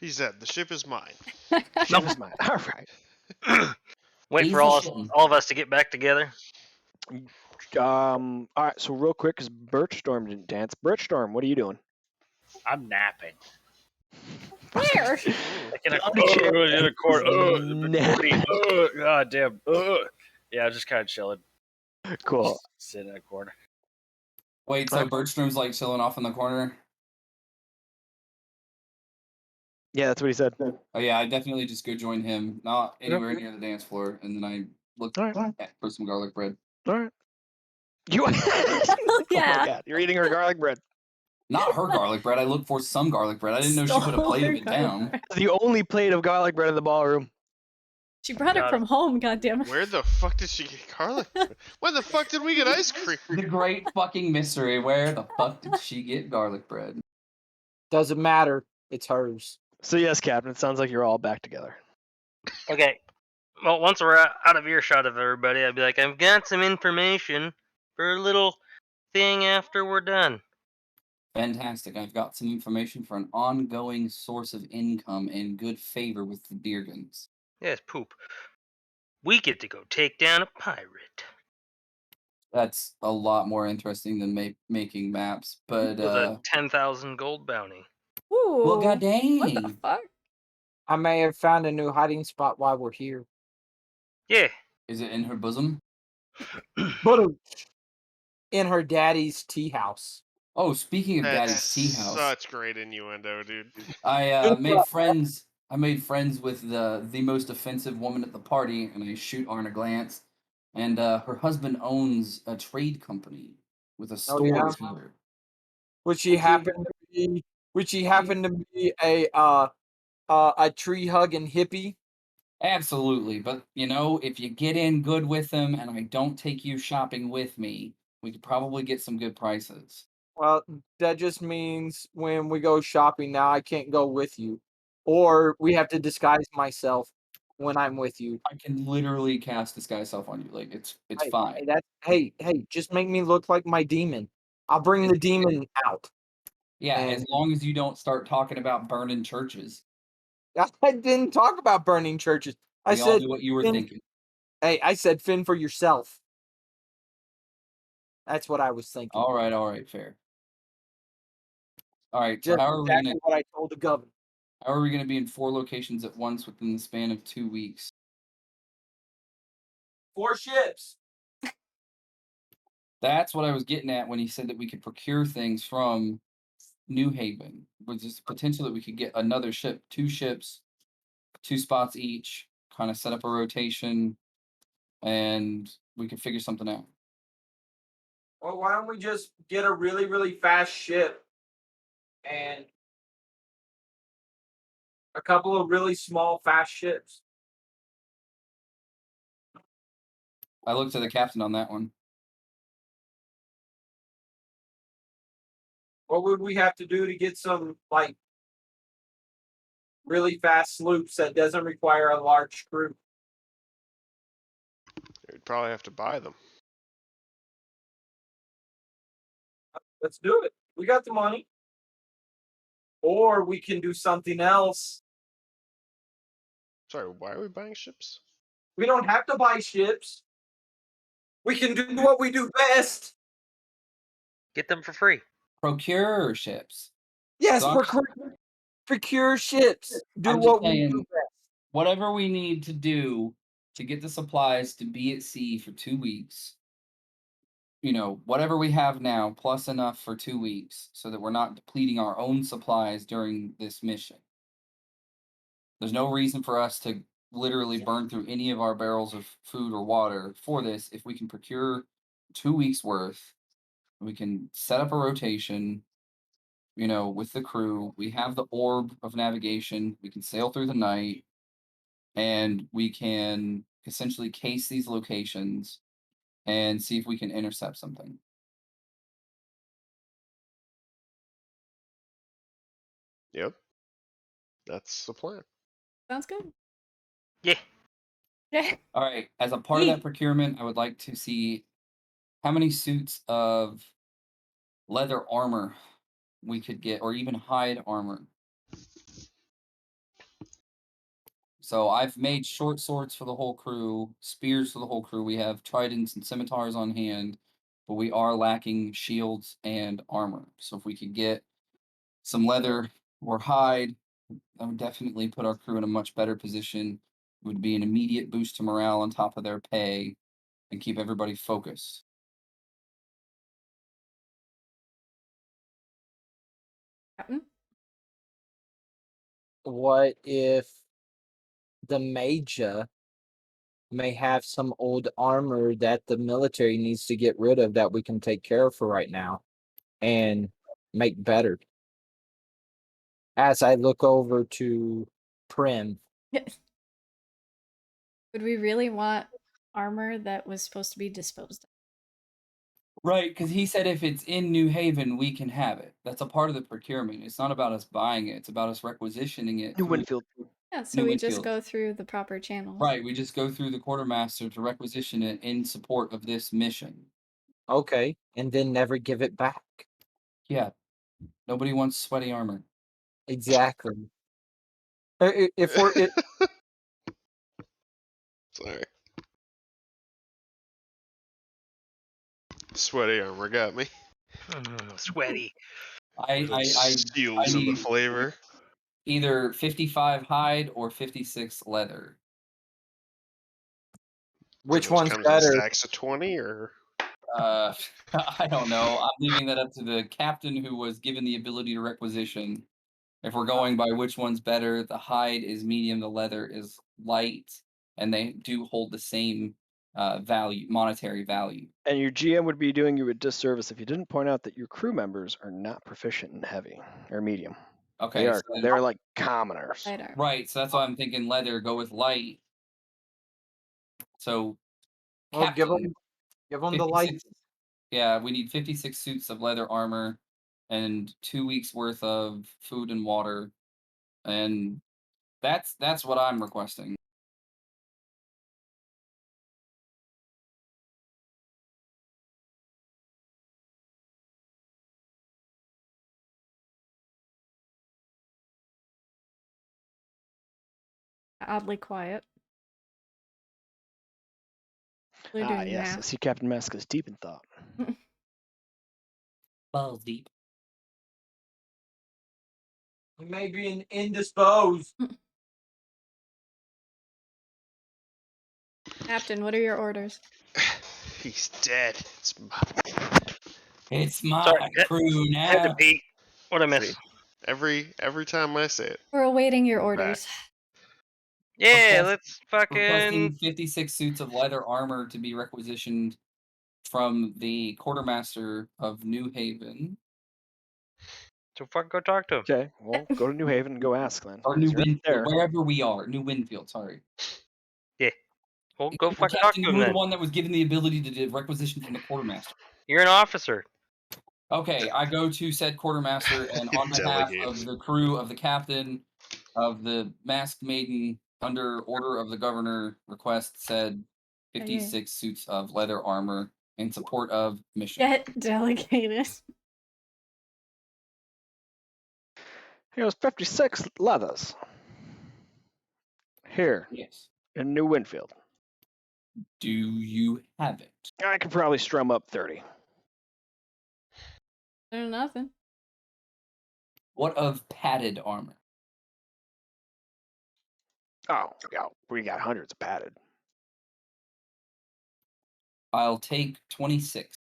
He said, "The ship is mine." Ship is mine. All right. Wait for all of us to get back together. All right. So real quick, because Birchstorm didn't dance. Birchstorm, what are you doing? I'm napping. Where? Like in a corner. God damn. Yeah, I'm just kind of chilling. Cool. Sitting in a corner. Wait, so Bergstrom's chilling off in the corner? Yeah, that's what he said. Oh yeah, I definitely just go join him, not anywhere near the dance floor, and then I look for some garlic bread. All right. You? Yeah. Oh my God, you're eating her garlic bread. Not her garlic bread. I looked for some garlic bread. I didn't know she put a plate of it down. The only plate of garlic bread in the ballroom. She brought it from home, goddammit. Where the fuck did she get garlic? When the fuck did we get ice cream? The great fucking mystery. Where the fuck did she get garlic bread? Doesn't matter. It's hers. So yes, Captain, it sounds like you're all back together. Okay. Well, once we're out of earshot of everybody, I'd be like, I've got some information for a little thing after we're done. Fantastic. I've got some information for an ongoing source of income and good favor with the Deergans. Yes, poop. We get to go take down a pirate. That's a lot more interesting than making maps, but With a 10,000 gold bounty. Ooh. well, god dang. What the fuck? I may have found a new hiding spot while we're here. Yeah. Is it in her bosom? But in her daddy's tea house. Oh, speaking of That's daddy's tea house, such great innuendo, dude. I made friends. I made friends with the most offensive woman at the party, and I shoot her in a glance. And her husband owns a trade company with a store here. Which he happened to be a tree hugging hippie. Absolutely, but if you get in good with them, and I don't take you shopping with me, we could probably get some good prices. Well, that just means when we go shopping now, I can't go with you, or we have to disguise myself when I'm with you. I can literally cast disguise self on you. It's fine. Hey, just make me look like my demon. I'll bring the demon out. Yeah, And as long as you don't start talking about burning churches. I didn't talk about burning churches. I We all said, knew what you were fend, thinking. hey, I said fend for yourself. That's what I was thinking. All right, fair. All right, so Just exactly what I told the governor. how are we gonna be in 4 locations at once within the span of 2 weeks? 4 ships. That's what I was getting at when he said that we could procure things from New Haven. Was just potential that we could get another ship, 2 ships, 2 spots each, kind of set up a rotation, and we could figure something out. Well, why don't we just get a really, really fast ship and a couple of really small, fast ships? I looked to the captain on that one. What would we have to do to get some, like, really fast sloops that doesn't require a large crew? You'd probably have to buy them. Let's do it. We got the money. Or we can do something else. Sorry, why are we buying ships? We don't have to buy ships. We can do what we do best. Get them for free. Procure ships. Yes, So procure ships. Do I'm just what we do saying, best. whatever we need to do to get the supplies to be at sea for 2 weeks. You know, whatever we have now, plus enough for 2 weeks, so that we're not depleting our own supplies during this mission. There's no reason for us to literally burn through any of our barrels of food or water for this if we can procure 2 weeks worth. We can set up a rotation, you know, with the crew. We have the orb of navigation. We can sail through the night, and we can essentially case these locations and see if we can intercept something. Yep. That's the plan. Sounds good. Yeah. Yeah. All right. As a part of that Yee. procurement, I would like to see how many suits of leather armor we could get, or even hide armor. So I've made short swords for the whole crew, spears for the whole crew. We have tridents and scimitars on hand, but we are lacking shields and armor. So if we could get some leather or hide, that would definitely put our crew in a much better position. It would be an immediate boost to morale on top of their pay and keep everybody focused. Captain? What if the Major may have some old armor that the military needs to get rid of that we can take care of for right now and make better? As I look over to Prim. Would we really want armor that was supposed to be disposed of? Right, because he said if it's in New Haven, we can have it. That's a part of the procurement. It's not about us buying it, it's about us requisitioning it. New through Winfield. Yeah, so New we just Winfield. go through the proper channels. Right, we just go through the quartermaster to requisition it in support of this mission. Okay, and then never give it back. Yeah, nobody wants sweaty armor. Exactly. If we're Sorry. Sweaty armor got me. Sweaty. I Seals of the need flavor. either 55 hide or 56 leather. which Do those one's come in better? stacks of 20 or? I don't know. I'm leaving that up to the captain who was given the ability to requisition. If we're going by which one's better, the hide is medium, the leather is light, and they do hold the same value, monetary value. And your GM would be doing you a disservice if you didn't point out that your crew members are not proficient in heavy or medium. Okay, They are. so then- They're like commoners. Light armor. right. So that's why I'm thinking leather. Go with light. So, Well, give captain, them the light. 56 yeah, we need 56 suits of leather armor and 2 weeks worth of food and water, and that's what I'm requesting. Oddly quiet. They're Ah, doing yes. I math. see Captain Mask is deep in thought. Balls deep. He may be indisposed. Captain, what are your orders? He's dead. It's my Sorry, crew had to now. pee. What I miss? See, every time I say it. We're awaiting your Back. orders. Yeah, Request- let's fucking. Requesting 56 suits of leather armor to be requisitioned from the quartermaster of New Haven. So fucking go talk to him. Okay, well, go to New Haven and go ask then. Or 'cause New you're Winfield, there. wherever we are. New Winfield, sorry. Well, go Well, fucking talk Captain, to you him were then. the one that was given the ability to do requisition from the quartermaster. You're an officer. Okay, I go to said quartermaster, and on behalf Delegate. of the crew of the captain of the Masked Maiden, under order of the governor, request said 56 suits of leather armor in support of mission. Get delegated. Here's 56 leathers. Here, Yes. in New Winfield. Do you have it? I could probably strum up 30. There's nothing. What of padded armor? Oh, yeah, we got hundreds of padded. I'll take 26.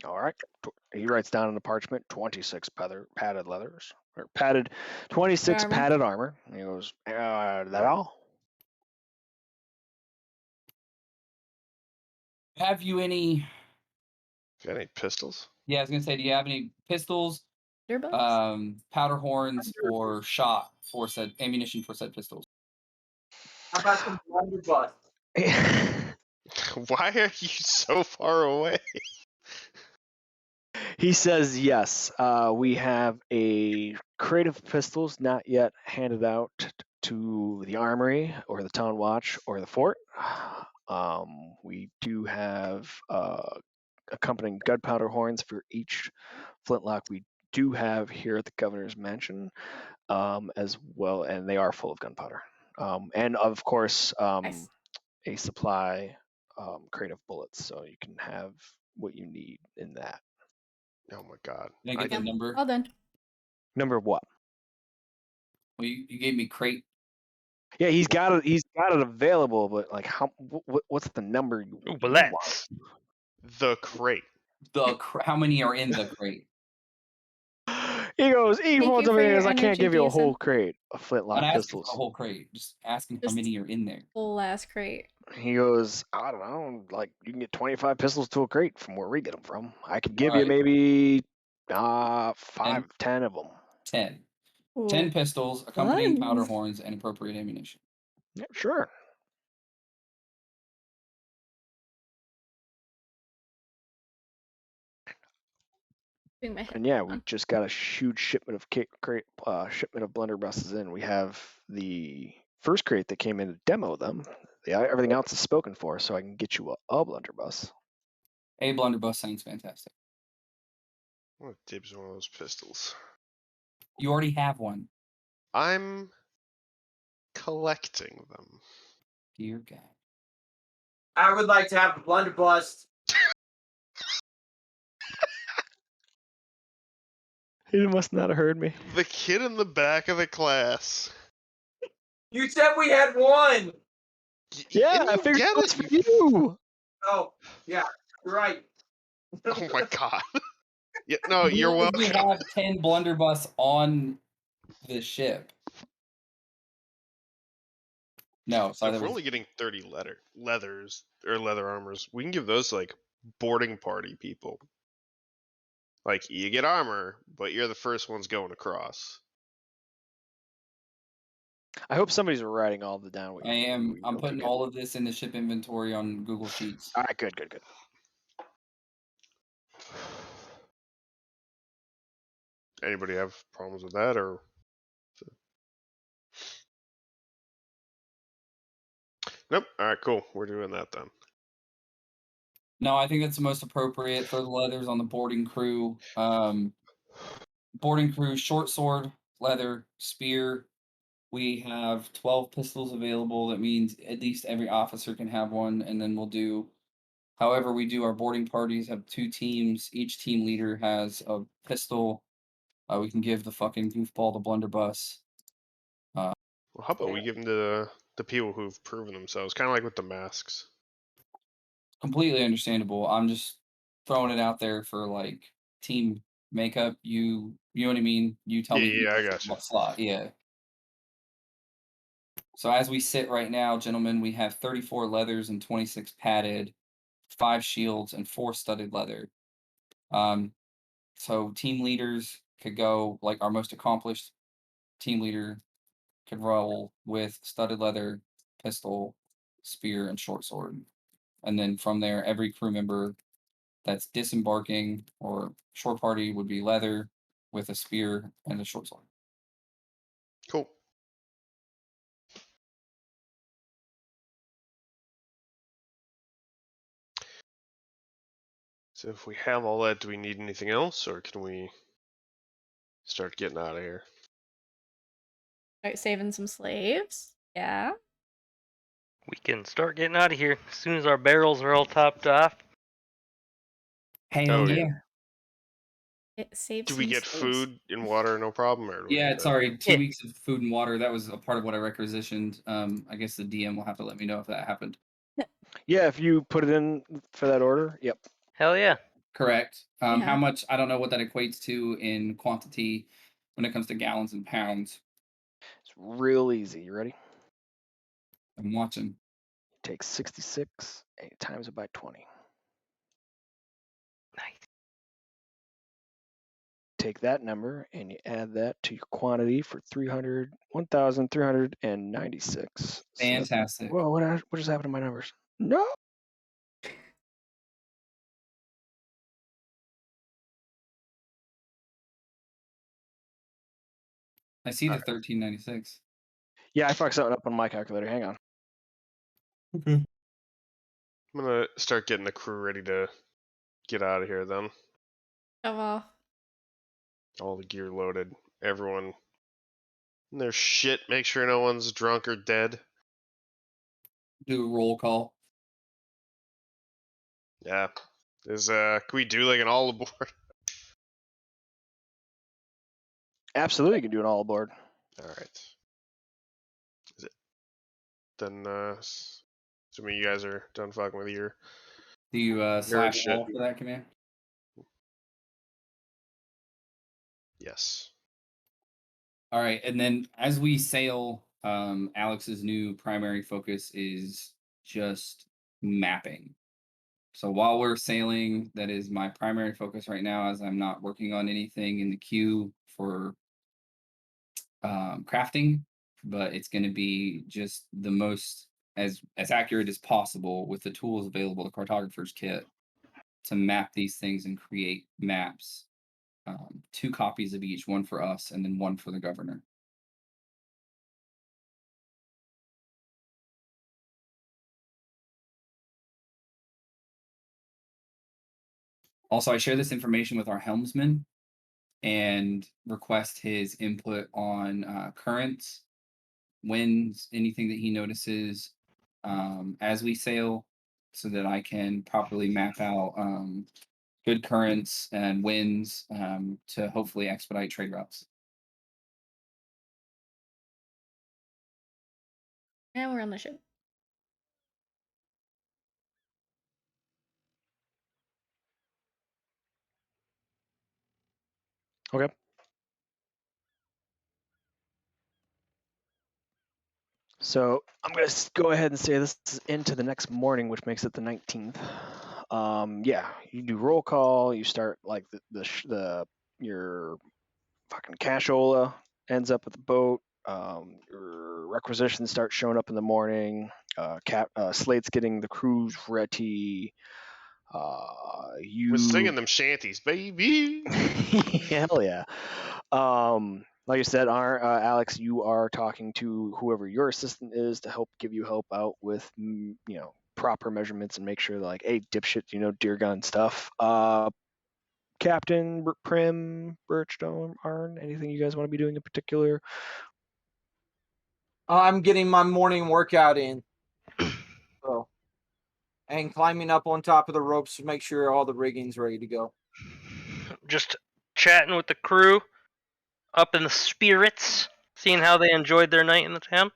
All right. He writes down on the parchment 26 padded leathers. Or padded, 26 Armor. padded armor. And he goes, that all? Have you any? Got any pistols? Yeah, I was gonna say, do you have any pistols, Underbucks? powder horns, or shot for said ammunition for said pistols? How about some blunderbuss? Why are you so far away? He says yes. We have a crate of pistols not yet handed out to the armory or the town watch or the fort. We do have accompanying gunpowder horns for each flintlock we do have here at the governor's mansion, as well, and they are full of gunpowder. And of course, Nice. a supply crate of bullets, so you can have what you need in that. Oh my god. Can I get the number? All done. Number of what? Well, you gave me crate. Yeah, he's got it. He's got it available, but like, what's the number you Ooh, want? bullets. The crate. How many are in the crate? He goes, Thank you one's for over here. your I can't energy, give you a Jason. whole crate of Not flintlock asking for pistols. the whole crate. Just asking how Just- many are in there. Full ass crate. He goes, I don't know, like you can get 25 pistols to a crate from where we get them from. I could give you Alright. maybe 5, 10 of them. 10. Ooh. 10 pistols, accompanying powder Guns. horns, and appropriate ammunition. Yeah, sure. Doing my head And yeah, we on. just got a huge shipment of shipment of blunderbusses in. We have the first crate that came in to demo them. Everything else is spoken for, so I can get you a blunderbuss. A blunderbuss sounds fantastic. I want to dibs on one of those pistols. You already have one. I'm collecting them. Dear God. I would like to have a blunderbuss. He must not have heard me. The kid in the back of the class. You said we had one. Yeah, You I figured get it was it, for you. Oh, yeah, you're right. Oh my god. Yeah, no, you're We welcome. have 10 blunderbuss on the ship. No, So sorry. if That we're was, only getting 30 leather armors, we can give those like boarding party people. Like you get armor, but you're the first ones going across. I hope somebody's writing all the down. I am. I'm Okay, putting good. all of this in the ship inventory on Google Sheets. All right, good. Anybody have problems with that or? Nope. All right, cool. We're doing that then. No, I think that's the most appropriate. Throw the leathers on the boarding crew. Boarding crew, short sword, leather, spear, We have 12 pistols available. That means at least every officer can have one, and then we'll do. However, we do our boarding parties. Have 2 teams. Each team leader has a pistol. We can give the fucking goofball the blunderbuss. Well, how about we give them to the people who've proven themselves? Kind of like with the masks. Completely understandable. I'm just throwing it out there for like team makeup. You know what I mean? You tell me who Yeah, I gets gotcha. what slot. Yeah. So as we sit right now, gentlemen, we have 34 leathers and 26 padded, 5 shields and 4 studded leather. So team leaders could go like our most accomplished team leader could roll with studded leather, pistol, spear, and short sword. And then from there, every crew member that's disembarking or short party would be leather with a spear and a short sword. Cool. So if we have all that, do we need anything else, or can we start getting out of here? Start saving some slaves. Yeah. We can start getting out of here as soon as our barrels are all topped off. Hell Oh, yeah. It saves Do some we get slaves. food and water, no problem? Or do we Yeah, have to- sorry, 2 Yeah. weeks of food and water. That was a part of what I requisitioned. I guess the DM will have to let me know if that happened. Yeah, if you put it in for that order, yep. Hell yeah. Correct. Yeah. How much? I don't know what that equates to in quantity when it comes to gallons and pounds. It's real easy. You ready? I'm watching. Take 66 and times it by 20. Nice. Take that number and you add that to your quantity for 1,396. Fantastic. Whoa, what just happened to my numbers? No. I see the 1396. Yeah, I fucked something up on my calculator. Hang on. Okay. I'm gonna start getting the crew ready to get out of here then. Show off. All the gear loaded. Everyone in their shit. Make sure no one's drunk or dead. Do a roll call. Yeah. Can we do like an all aboard? Absolutely, you can do an all aboard. Alright. Is it then assuming you guys are done fucking with your Do you slash shit. all for that command? Yes. All right, and then as we sail, Alex's new primary focus is just mapping. So while we're sailing, that is my primary focus right now, as I'm not working on anything in the queue for crafting, but it's going to be just the most as accurate as possible with the tools available, the cartographer's kit, to map these things and create maps. 2 copies of each, one for us and then one for the governor. Also, I share this information with our helmsman and request his input on currents, winds, anything that he notices as we sail, so that I can properly map out good currents and winds to hopefully expedite trade routes. And we're on the ship. Okay. So I'm going to go ahead and say this is into the next morning, which makes it the 19th. Yeah, you do roll call. You start like your fucking cashola ends up at the boat. Your requisitions start showing up in the morning. Slate's getting the crews ready. We're singing them shanties, baby. Hell yeah. Like I said, Alex, you are talking to whoever your assistant is to help give you help out with, proper measurements and make sure like, hey, dipshit, deer gun stuff. Captain Prim, Birchstone, Arn, anything you guys want to be doing in particular? I'm getting my morning workout in. So, and climbing up on top of the ropes to make sure all the rigging's ready to go. Just chatting with the crew, up in the spirits, seeing how they enjoyed their night in the town.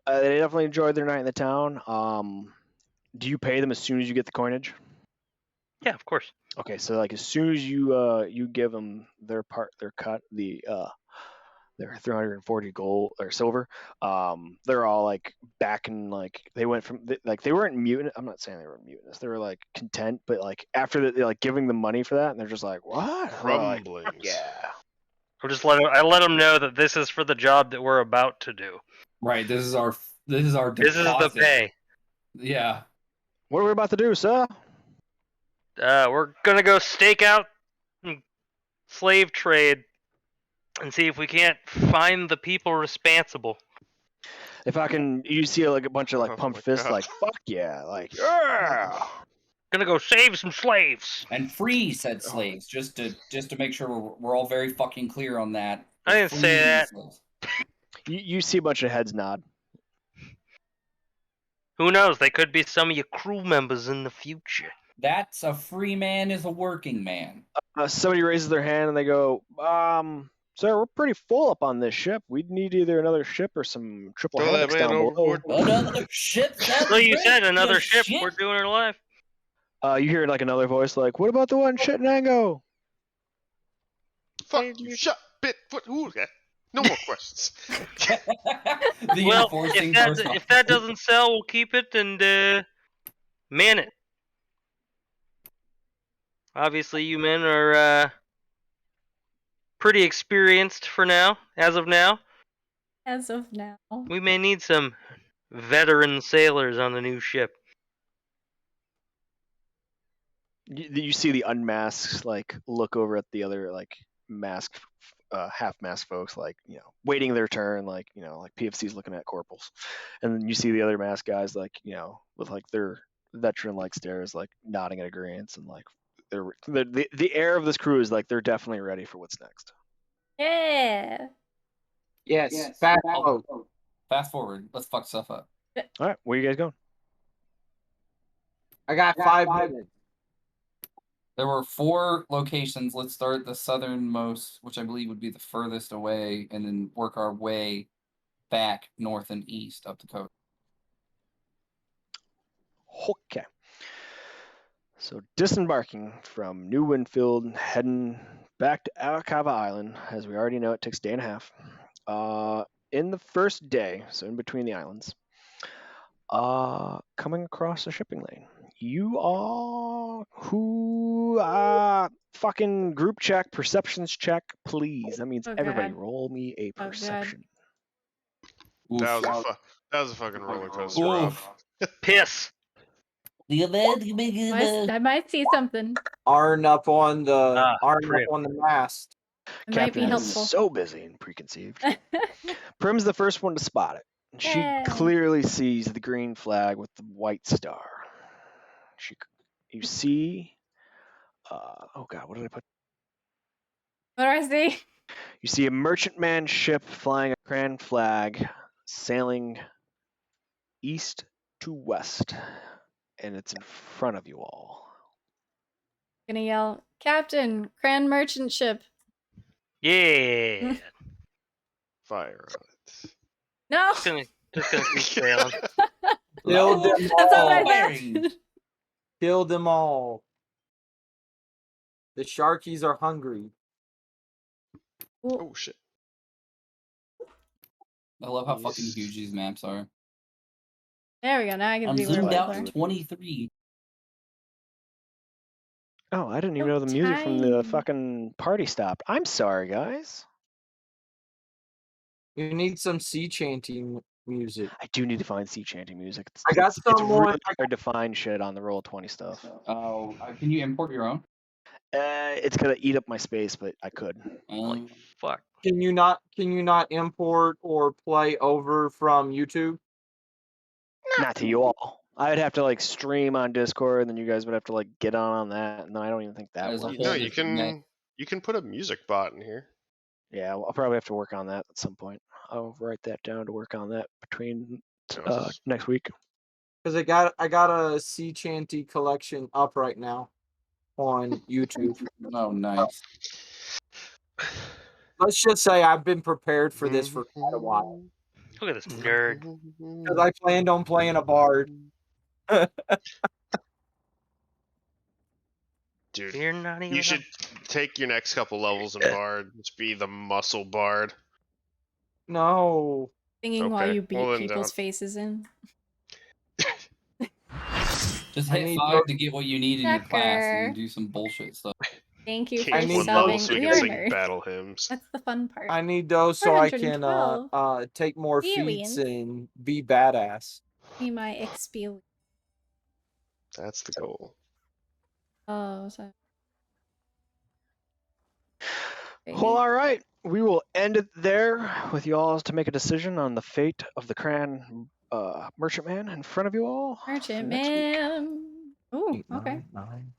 They definitely enjoyed their night in the town. Do you pay them as soon as you get the coinage? Yeah, of course. Okay, so like as soon as you give them their cut, their 340 gold or silver, they're all like back in, like they went from like they weren't mutant. I'm not saying they were mutinous. They were like content, but like after they're like giving them money for that, and they're just like, what? Like, Rumblings. yeah. I let them know that this is for the job that we're about to do. Right. This is our This is the deposit. pay. Yeah. What are we about to do, sir? We're gonna go stake out slave trade and see if we can't find the people responsible. If I can, you see like a bunch of like Oh pumped my fists, God. like fuck yeah, like yeah. Gonna go save some slaves. And free said slaves, just to make sure we're all very fucking clear on that. I didn't Free say that. slaves. You see a bunch of heads nod. Who knows? They could be some of your crew members in the future. That's a free man is a working man. Somebody raises their hand and they go, sir, we're pretty full up on this ship. We'd need either another ship or some triple Throw that hammocks man down below. overboard. Another ship. Well, you said another ship. We're doing it live. You hear like another voice like, what about the one shit Nango? Fuck you, shut Bitfoot. Ooh, yeah. No more questions. The Well, enforcing if that doesn't sell, we'll keep it and man it. Obviously, you men are pretty experienced for now. As of now, we may need some veteran sailors on the new ship. You see the unmasked like look over at the other like masked, half masked folks, like waiting their turn, like like PFC's looking at corporals, and then you see the other masked guys like with like their veteran like stares, like nodding at agreement, and like the air of this crew is like they're definitely ready for what's next. Yeah. Yes. Fast forward. Fast forward. Let's fuck stuff up. All right, where you guys going? I got 5 minutes. There were 4 locations. Let's start the southernmost, which I believe would be the furthest away, and then work our way back north and east up the coast. Okay. So disembarking from New Winfield, heading back to Alcava Island, as we already know, it takes a day and a half. In the first day, so in between the islands, coming across a shipping lane. You all fucking group check, perceptions check, please. That means everybody God. roll me a God. perception. That was a fucking roller coaster. Oof. Rough. Piss. I might see something. Arn up on the Prim. mast. It might be Captain helpful. is so busy and preconceived. Prim's the first one to spot it. She Yay. clearly sees the green flag with the white star. You see, oh god, what did I put? What do I see? You see a merchantman ship flying a cran flag, sailing east to west, and it's in front of you all. Gonna yell, Captain, Cran Merchant Ship. Yeah. Fire on it. No! Just gonna keep sailing. Killed them That's all I all. said. Killed them all. The Sharkies are hungry. Oh shit. I love how fucking huge these maps are. There we go. Now I can I'm see where zoomed both out are. to 23. Oh, I didn't even So know the music from the tiny. fucking party stopped. I'm sorry, guys. You need some sea chanting music. I do need to find sea chanting music. I got It's someone. really hard to find shit on the Roll20 stuff. Oh, can you import your own? It's gonna eat up my space, but I could. Like, fuck. Can you not import or play over from YouTube? Not to you all. I would have to like stream on Discord, and then you guys would have to like get on that, and then I don't even think that As a works. whole No, you different net. can put a music bot in here. Yeah, I'll probably have to work on that at some point. I'll write that down to work on that between Yes. next week. Because I got a sea chanty collection up right now on YouTube. Oh, nice. Let's just say I've been prepared for this for quite a while. Look at this nerd. Because I planned on playing a bard. Dude, You're not even. you should take your next couple levels in Bard. Just be the muscle Bard. No. Singing while Okay, you beat well then people's don't. faces in. Just I hit need 5 to get what you need in your class Tucker. and do some bullshit stuff. Thank you for Take need one level subbing. so we We can are sing nerds. battle hymns. That's the fun part. I need those so I can 412 take more experience. feats and be badass. Me my experience. That's the goal. Oh, so. Well, all right. We will end it there with you all to make a decision on the fate of the Cran merchantman in front of you all. Merchant next week. man. Ooh, 8, okay. 9.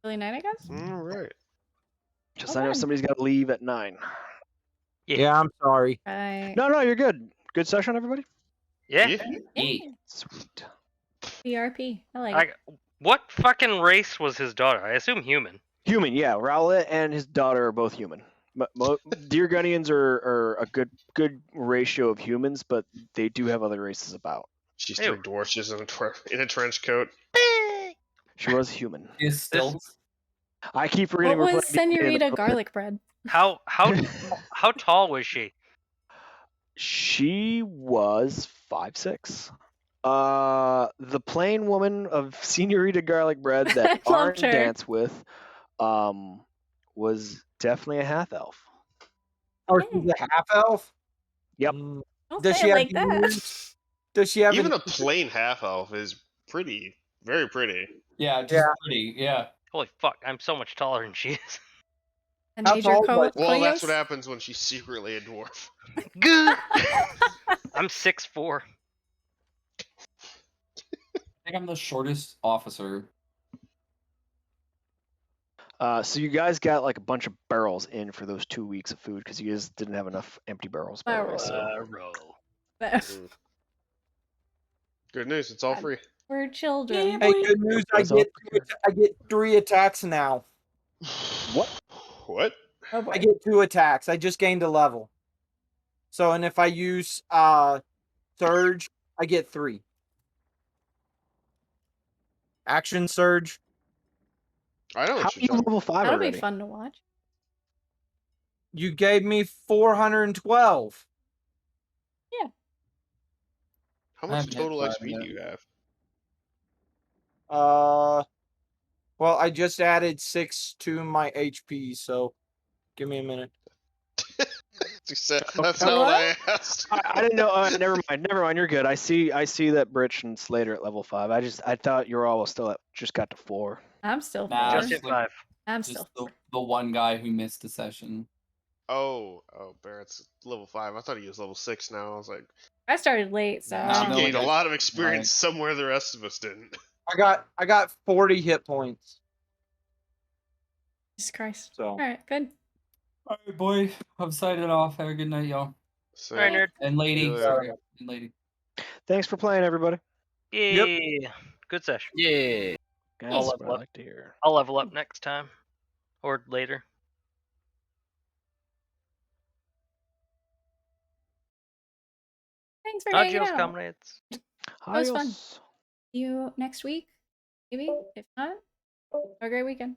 Really night, I guess. All right. Just Oh, I know good. somebody's got to leave at 9. Yeah, I'm sorry. Right. No, you're good. Good session, everybody. Yeah. Yeah. 8. Sweet. BRP. I like it. What fucking race was his daughter? I assume human. Human, yeah. Raolet and his daughter are both human. Deer Gunnians are a good ratio of humans, but they do have other races about. She's Ew. 3 dwarfs in a trench coat. She was human. Is still. I keep forgetting What we're was playing D&D in the Senorita book. Garlic Bread? How tall was she? She was 5'6". The plain woman of Senorita Garlic Bread that I Arn loved her. danced with, was definitely a half elf. Oh, she's a half elf? Yep. Mm. Don't Does say she it have like that. ears? Does she have Even an- a plain half elf is pretty, very pretty. Yeah, just Yeah. pretty. Yeah. Holy fuck! I'm so much taller than she is. And How Major tall was- Well, that's Koyos? what happens when she's secretly a dwarf. Good. I'm 6'4". I think I'm the shortest officer. So you guys got like a bunch of barrels in for those 2 weeks of food because you guys didn't have enough empty barrels. By the way, so. Good news, it's all God. free. We're children. Hey, good news! I That's all get 3 attacks now. What? What? Oh boy. I get 2 attacks. I just gained a level. So, and if I use surge, I get 3. Action surge. I know How what are you're you talking level 5 That'll already? be fun to watch. You gave me 412. How I much haven't hit total 5 XP yet. do you have? Well, I just added 6 to my HP, so give me a minute. That's not what I asked. I didn't know. Never mind. You're good. I see that Britch and Slater at level 5. I thought you were all still at just got to 4. I'm still Nah, four. Just hit like- 5. I'm Just still the one guy who missed a session. Oh, Barrett's level 5. I thought he was level 6 now. I was like, I started late, so Nah, I he don't no, know. gained a guys. lot of experience somewhere the rest of us didn't. I got 40 hit points. Jesus Christ. So Alright, good. All right, boy. I'm signing off. Have a good night, y'all. So, Alright, nerd. And lady. See you later. Sorry. And lady. Thanks for playing, everybody. Yay. Good session. Yeah. That's I'll what level I up. like to hear. I'll level up next time. Or later. Thanks for hanging Adios, out. comrades. That was fun. Adios. See you next week, maybe. If not, have a great weekend.